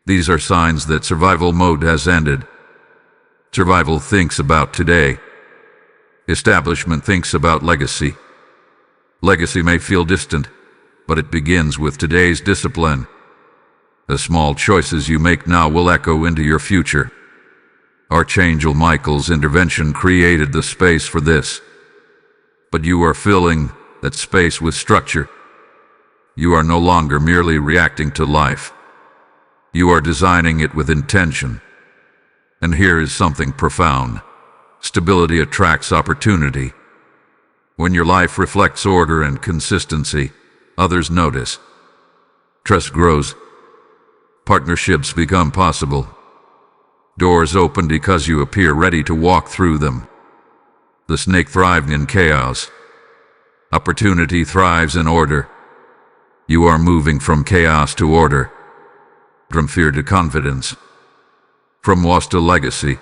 These are signs that survival mode has ended. Survival thinks about today. Establishment thinks about legacy. Legacy may feel distant, but it begins with today's discipline. The small choices you make now will echo into your future. Archangel Michael's intervention created the space for this. But you are filling that space with structure. You are no longer merely reacting to life. You are designing it with intention. And here is something profound. Stability attracts opportunity. When your life reflects order and consistency, others notice. Trust grows. Partnerships become possible. Doors open because you appear ready to walk through them. The snake thrives in chaos. Opportunity thrives in order. You are moving from chaos to order, from fear to confidence, from loss to legacy.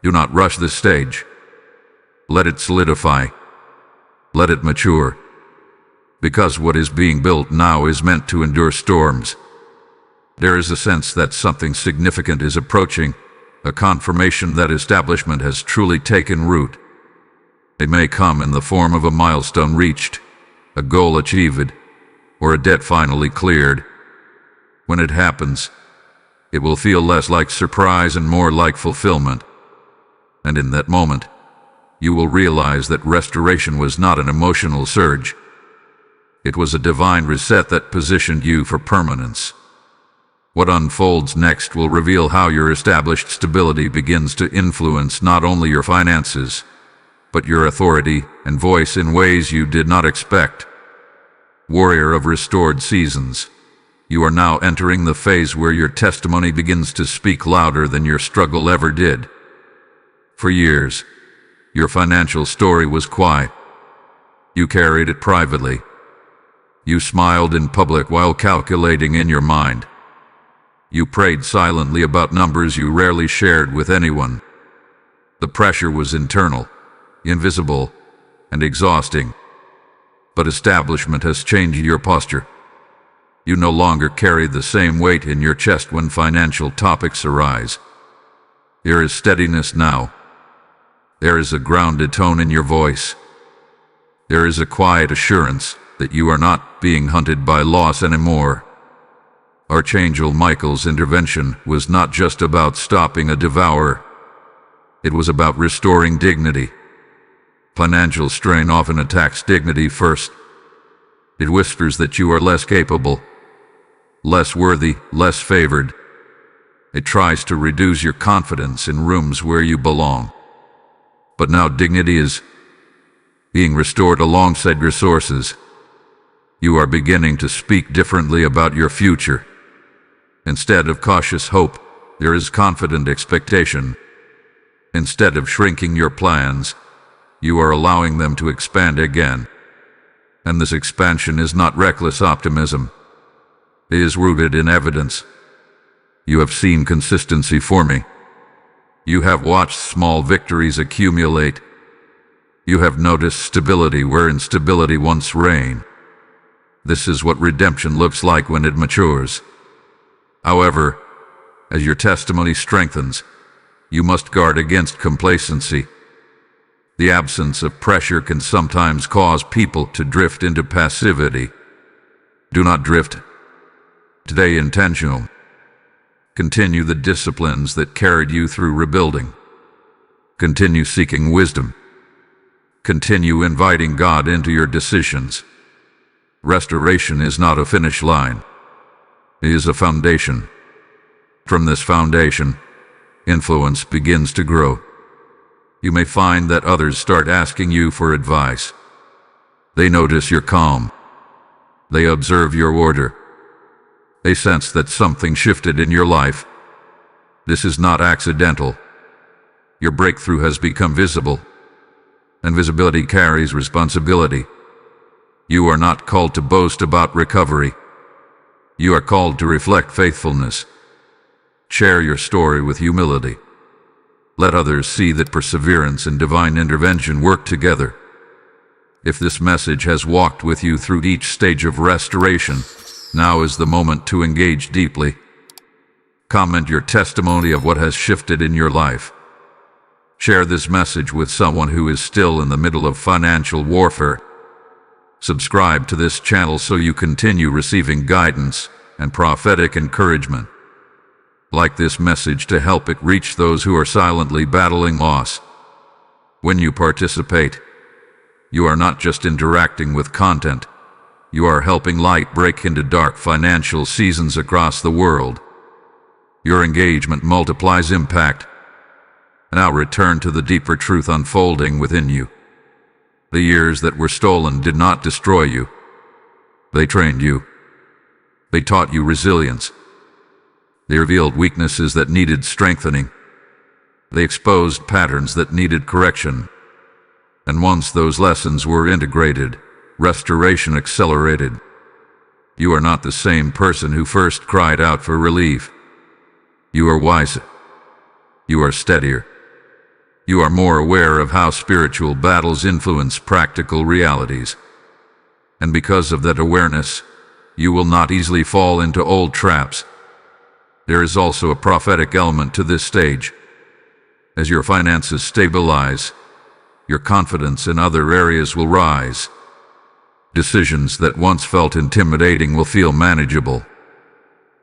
Do not rush this stage. Let it solidify. Let it mature. Because what is being built now is meant to endure storms. There is a sense that something significant is approaching, a confirmation that establishment has truly taken root. It may come in the form of a milestone reached, a goal achieved, or a debt finally cleared. When it happens, it will feel less like surprise and more like fulfillment. And in that moment, you will realize that restoration was not an emotional surge. It was a divine reset that positioned you for permanence. What unfolds next will reveal how your established stability begins to influence not only your finances, but your authority and voice in ways you did not expect. Warrior of restored seasons, you are now entering the phase where your testimony begins to speak louder than your struggle ever did. For years, your financial story was quiet. You carried it privately. You smiled in public while calculating in your mind. You prayed silently about numbers you rarely shared with anyone. The pressure was internal, invisible, and exhausting. But establishment has changed your posture. You no longer carry the same weight in your chest when financial topics arise. There is steadiness now. There is a grounded tone in your voice. There is a quiet assurance that you are not being hunted by loss anymore. Archangel Michael's intervention was not just about stopping a devourer. It was about restoring dignity. Financial strain often attacks dignity first. It whispers that you are less capable, less worthy, less favored. It tries to reduce your confidence in rooms where you belong. But now dignity is being restored alongside resources. You are beginning to speak differently about your future. Instead of cautious hope, there is confident expectation. Instead of shrinking your plans, you are allowing them to expand again. And this expansion is not reckless optimism. It is rooted in evidence. You have seen consistency for me. You have watched small victories accumulate. You have noticed stability where instability once reigned. This is what redemption looks like when it matures. However, as your testimony strengthens, you must guard against complacency. The absence of pressure can sometimes cause people to drift into passivity. Do not drift. Stay intentional. Continue the disciplines that carried you through rebuilding. Continue seeking wisdom. Continue inviting God into your decisions. Restoration is not a finish line. It is a foundation. From this foundation, influence begins to grow. You may find that others start asking you for advice. They notice your calm. They observe your order. They sense that something shifted in your life. This is not accidental. Your breakthrough has become visible, and visibility carries responsibility. You are not called to boast about recovery. You are called to reflect faithfulness. Share your story with humility. Let others see that perseverance and divine intervention work together. If this message has walked with you through each stage of restoration, now is the moment to engage deeply. Comment your testimony of what has shifted in your life. Share this message with someone who is still in the middle of financial warfare. Subscribe to this channel so you continue receiving guidance and prophetic encouragement. Like this message to help it reach those who are silently battling loss. When you participate, you are not just interacting with content. You are helping light break into dark financial seasons across the world. Your engagement multiplies impact. Now return to the deeper truth unfolding within you. The years that were stolen did not destroy you. They trained you. They taught you resilience. They revealed weaknesses that needed strengthening. They exposed patterns that needed correction. And once those lessons were integrated, restoration accelerated. You are not the same person who first cried out for relief. You are wiser. You are steadier. You are more aware of how spiritual battles influence practical realities. And because of that awareness, you will not easily fall into old traps. There is also a prophetic element to this stage. As your finances stabilize, your confidence in other areas will rise. Decisions that once felt intimidating will feel manageable.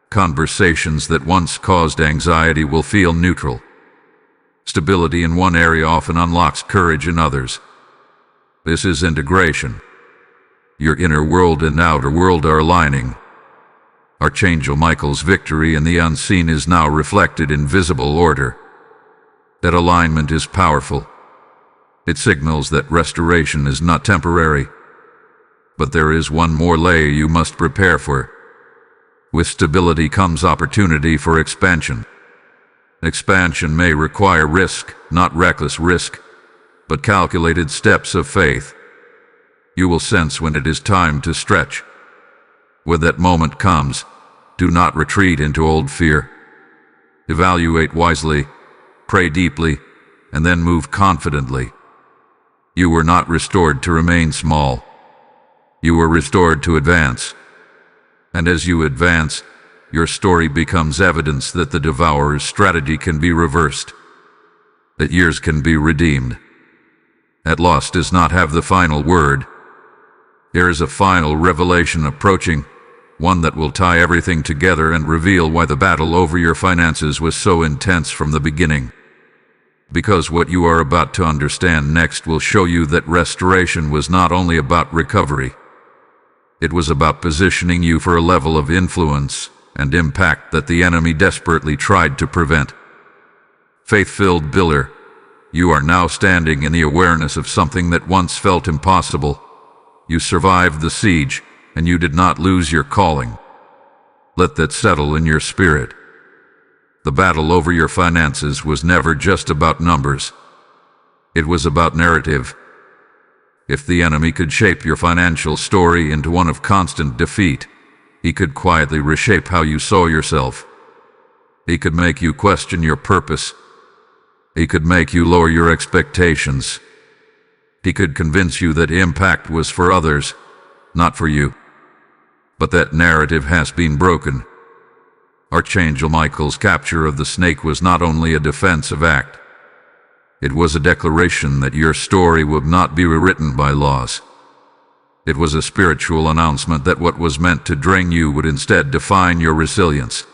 Conversations that once caused anxiety will feel neutral. Stability in one area often unlocks courage in others. This is integration. Your inner world and outer world are aligning. Archangel Michael's victory in the unseen is now reflected in visible order. That alignment is powerful. It signals that restoration is not temporary. But there is one more layer you must prepare for. With stability comes opportunity for expansion. Expansion may require risk, not reckless risk, but calculated steps of faith. You will sense when it is time to stretch. When that moment comes, do not retreat into old fear. Evaluate wisely, pray deeply, and then move confidently. You were not restored to remain small. You were restored to advance. And as you advance, your story becomes evidence that the devourer's strategy can be reversed, that years can be redeemed. That loss does not have the final word. There is a final revelation approaching, one that will tie everything together and reveal why the battle over your finances was so intense from the beginning. Because what you are about to understand next will show you that restoration was not only about recovery. It was about positioning you for a level of influence and impact that the enemy desperately tried to prevent. Faith-filled builder, You are now standing in the awareness of something that once felt impossible. You survived the siege, and you did not lose your calling. Let that settle in your spirit. The battle over your finances was never just about numbers. It was about narrative. If the enemy could shape your financial story into one of constant defeat, he could quietly reshape how you saw yourself. He could make you question your purpose. He could make you lower your expectations. He could convince you that impact was for others, not for you. But that narrative has been broken. Archangel Michael's capture of the snake was not only a defensive act. It was a declaration that your story would not be rewritten by laws. It was a spiritual announcement that what was meant to drain you would instead define your resilience.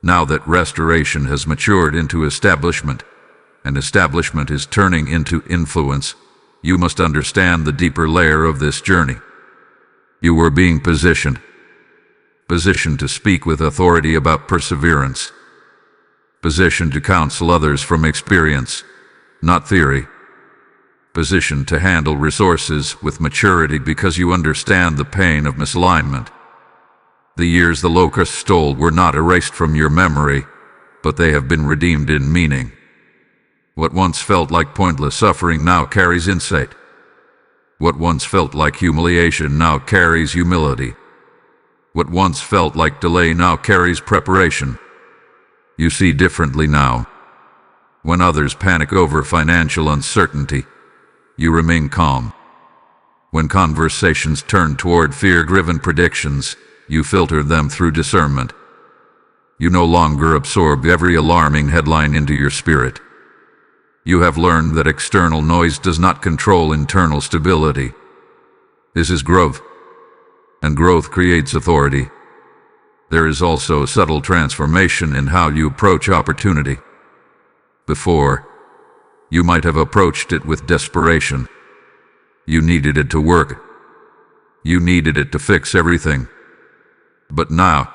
Now that restoration has matured into establishment, and establishment is turning into influence, you must understand the deeper layer of this journey. You were being positioned to speak with authority about perseverance, positioned to counsel others from experience, not theory, positioned to handle resources with maturity because you understand the pain of misalignment. The years the locusts stole were not erased from your memory, but they have been redeemed in meaning. What once felt like pointless suffering now carries insight. What once felt like humiliation now carries humility. What once felt like delay now carries preparation. You see differently now. When others panic over financial uncertainty, you remain calm. When conversations turn toward fear-driven predictions, you filter them through discernment. You no longer absorb every alarming headline into your spirit. You have learned that external noise does not control internal stability. This is growth, and growth creates authority. There is also a subtle transformation in how you approach opportunity. Before, you might have approached it with desperation. You needed it to work. You needed it to fix everything. But now,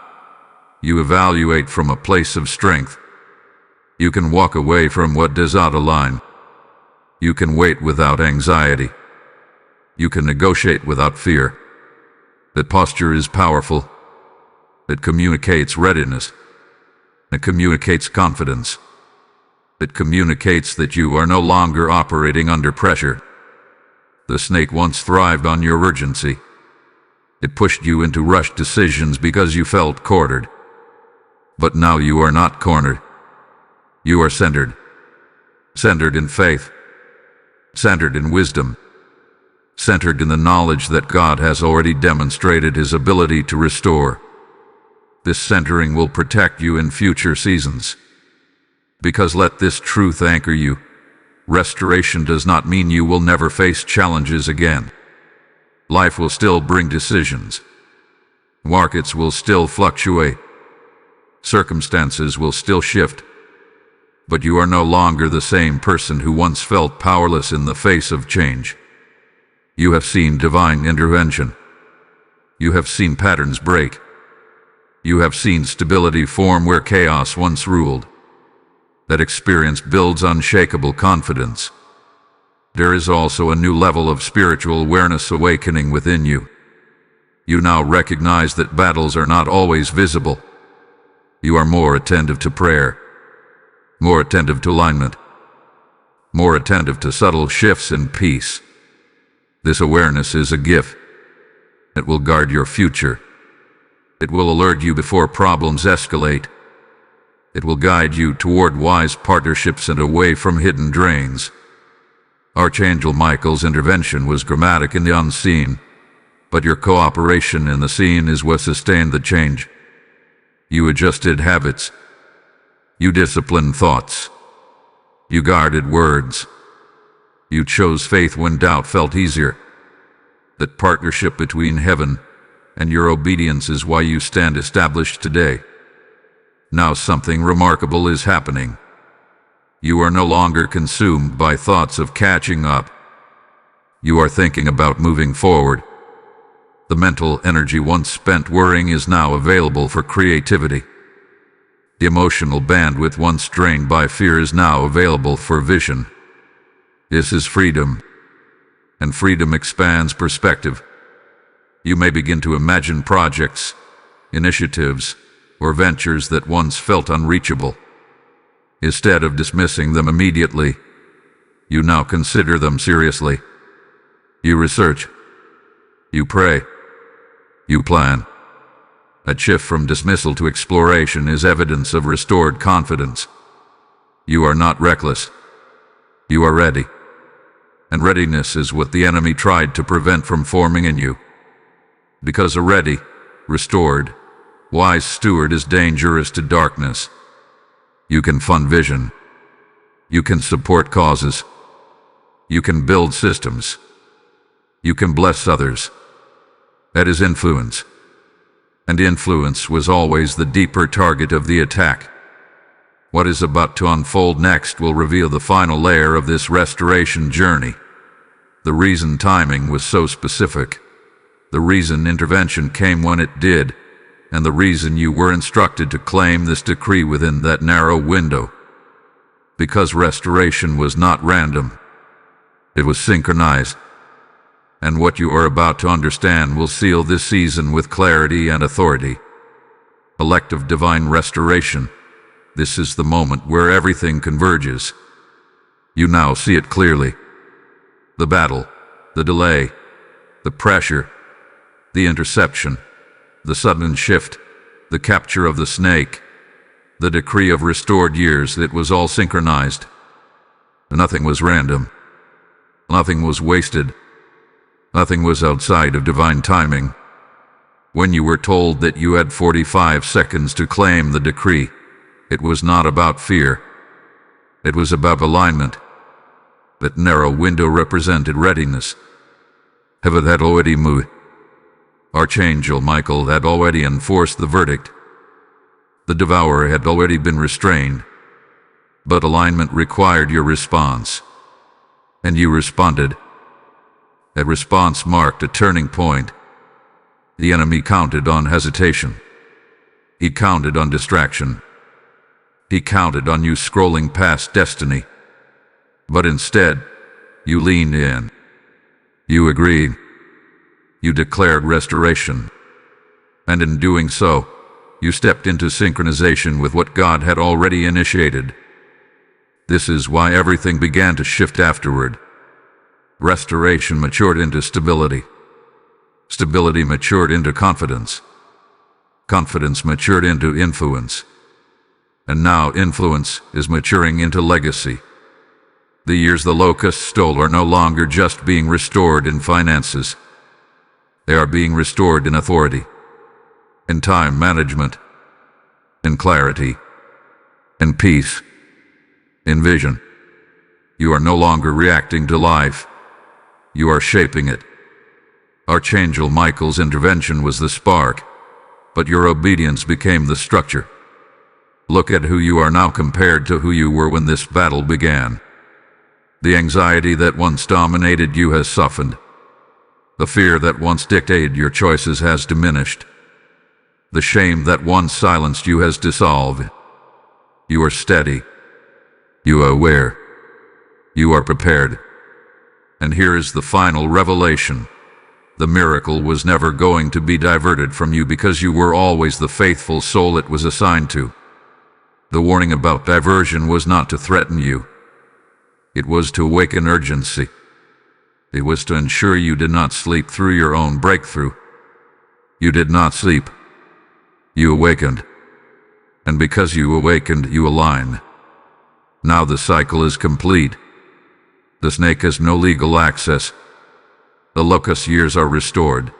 you evaluate from a place of strength. You can walk away from what does not align. You can wait without anxiety. You can negotiate without fear. That posture is powerful. It communicates readiness. It communicates confidence. It communicates that you are no longer operating under pressure. The snake once thrived on your urgency. It pushed you into rushed decisions because you felt cornered. But now you are not cornered. You are centered. Centered in faith. Centered in wisdom. Centered in the knowledge that God has already demonstrated His ability to restore. This centering will protect you in future seasons. Because let this truth anchor you. Restoration does not mean you will never face challenges again. Life will still bring decisions. Markets will still fluctuate. Circumstances will still shift. But you are no longer the same person who once felt powerless in the face of change. You have seen divine intervention. You have seen patterns break. You have seen stability form where chaos once ruled. That experience builds unshakable confidence. There is also a new level of spiritual awareness awakening within you. You now recognize that battles are not always visible. You are more attentive to prayer, more attentive to alignment, more attentive to subtle shifts in peace. This awareness is a gift. It will guard your future. It will alert you before problems escalate. It will guide you toward wise partnerships and away from hidden drains. Archangel Michael's intervention was dramatic in the unseen, but your cooperation in the seen is what sustained the change. You adjusted habits. You disciplined thoughts. You guarded words. You chose faith when doubt felt easier. That partnership between heaven and your obedience is why you stand established today. Now something remarkable is happening. You are no longer consumed by thoughts of catching up. You are thinking about moving forward. The mental energy once spent worrying is now available for creativity. The emotional bandwidth once drained by fear is now available for vision. This is freedom, and freedom expands perspective. You may begin to imagine projects, initiatives, or ventures that once felt unreachable. Instead of dismissing them immediately, you now consider them seriously. You research. You pray. You plan. A shift from dismissal to exploration is evidence of restored confidence. You are not reckless. You are ready. And readiness is what the enemy tried to prevent from forming in you. Because a ready, restored, wise steward is dangerous to darkness. You can fund vision. You can support causes. You can build systems. You can bless others. That is influence. And influence was always the deeper target of the attack. What is about to unfold next will reveal the final layer of this restoration journey. The reason timing was so specific, the reason intervention came when it did, and the reason you were instructed to claim this decree within that narrow window. Because restoration was not random. It was synchronized. And what you are about to understand will seal this season with clarity and authority. Elective divine restoration. This is the moment where everything converges. You now see it clearly. The battle, the delay, the pressure, the interception, the sudden shift, the capture of the snake, the decree of restored years. It was all synchronized. Nothing was random. Nothing was wasted. Nothing was outside of divine timing. When you were told that you had 45 seconds to claim the decree, it was not about fear. It was about alignment. That narrow window represented readiness. Heaven had already moved. Archangel Michael had already enforced the verdict. The devourer had already been restrained. But alignment required your response. And you responded. That response marked a turning point. The enemy counted on hesitation. He counted on distraction. He counted on you scrolling past destiny. But instead, you leaned in. You agreed. You declared restoration. And in doing so, you stepped into synchronization with what God had already initiated. This is why everything began to shift afterward. Restoration matured into stability. Stability matured into confidence. Confidence matured into influence. And now influence is maturing into legacy. The years the locusts stole are no longer just being restored in finances. They are being restored in authority, in time management, in clarity, in peace, in vision. You are no longer reacting to life. You are shaping it. Archangel Michael's intervention was the spark, but your obedience became the structure. Look at who you are now compared to who you were when this battle began. The anxiety that once dominated you has softened. The fear that once dictated your choices has diminished. The shame that once silenced you has dissolved. You are steady. You are aware. You are prepared. And here is the final revelation. The miracle was never going to be diverted from you because you were always the faithful soul it was assigned to. The warning about diversion was not to threaten you. It was to awaken urgency. It was to ensure you did not sleep through your own breakthrough. You did not sleep. You awakened. And because you awakened, you aligned. Now the cycle is complete. The snake has no legal access. The locust years are restored.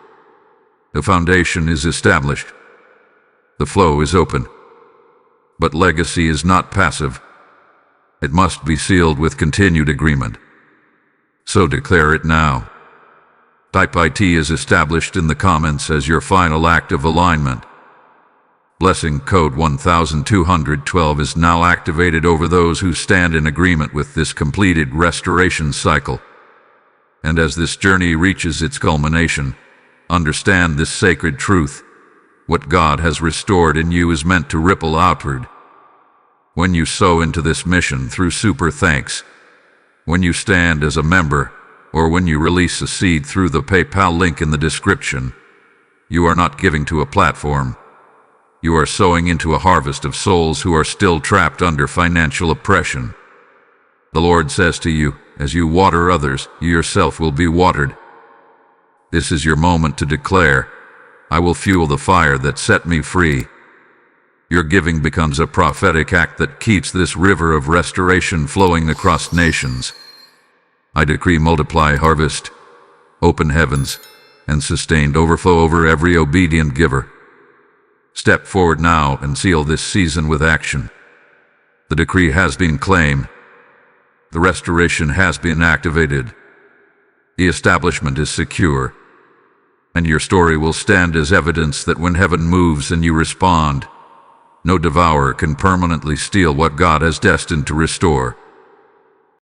The foundation is established. The flow is open. But legacy is not passive. It must be sealed with continued agreement. So declare it now. Type IT is established in the comments as your final act of alignment. Blessing code 1212 is now activated over those who stand in agreement with this completed restoration cycle. And as this journey reaches its culmination, understand this sacred truth. What God has restored in you is meant to ripple outward. When you sow into this mission through super thanks, When you stand as a member, or when you release a seed through the PayPal link in the description, you are not giving to a platform. You are sowing into a harvest of souls who are still trapped under financial oppression. The Lord says to you, as you water others, you yourself will be watered. This is your moment to declare, I will fuel the fire that set me free. Your giving becomes a prophetic act that keeps this river of restoration flowing across nations. I decree multiply harvest, open heavens, and sustained overflow over every obedient giver. Step forward now and seal this season with action. The decree has been claimed. The restoration has been activated. The establishment is secure. And your story will stand as evidence that when heaven moves and you respond, no devourer can permanently steal what God has destined to restore.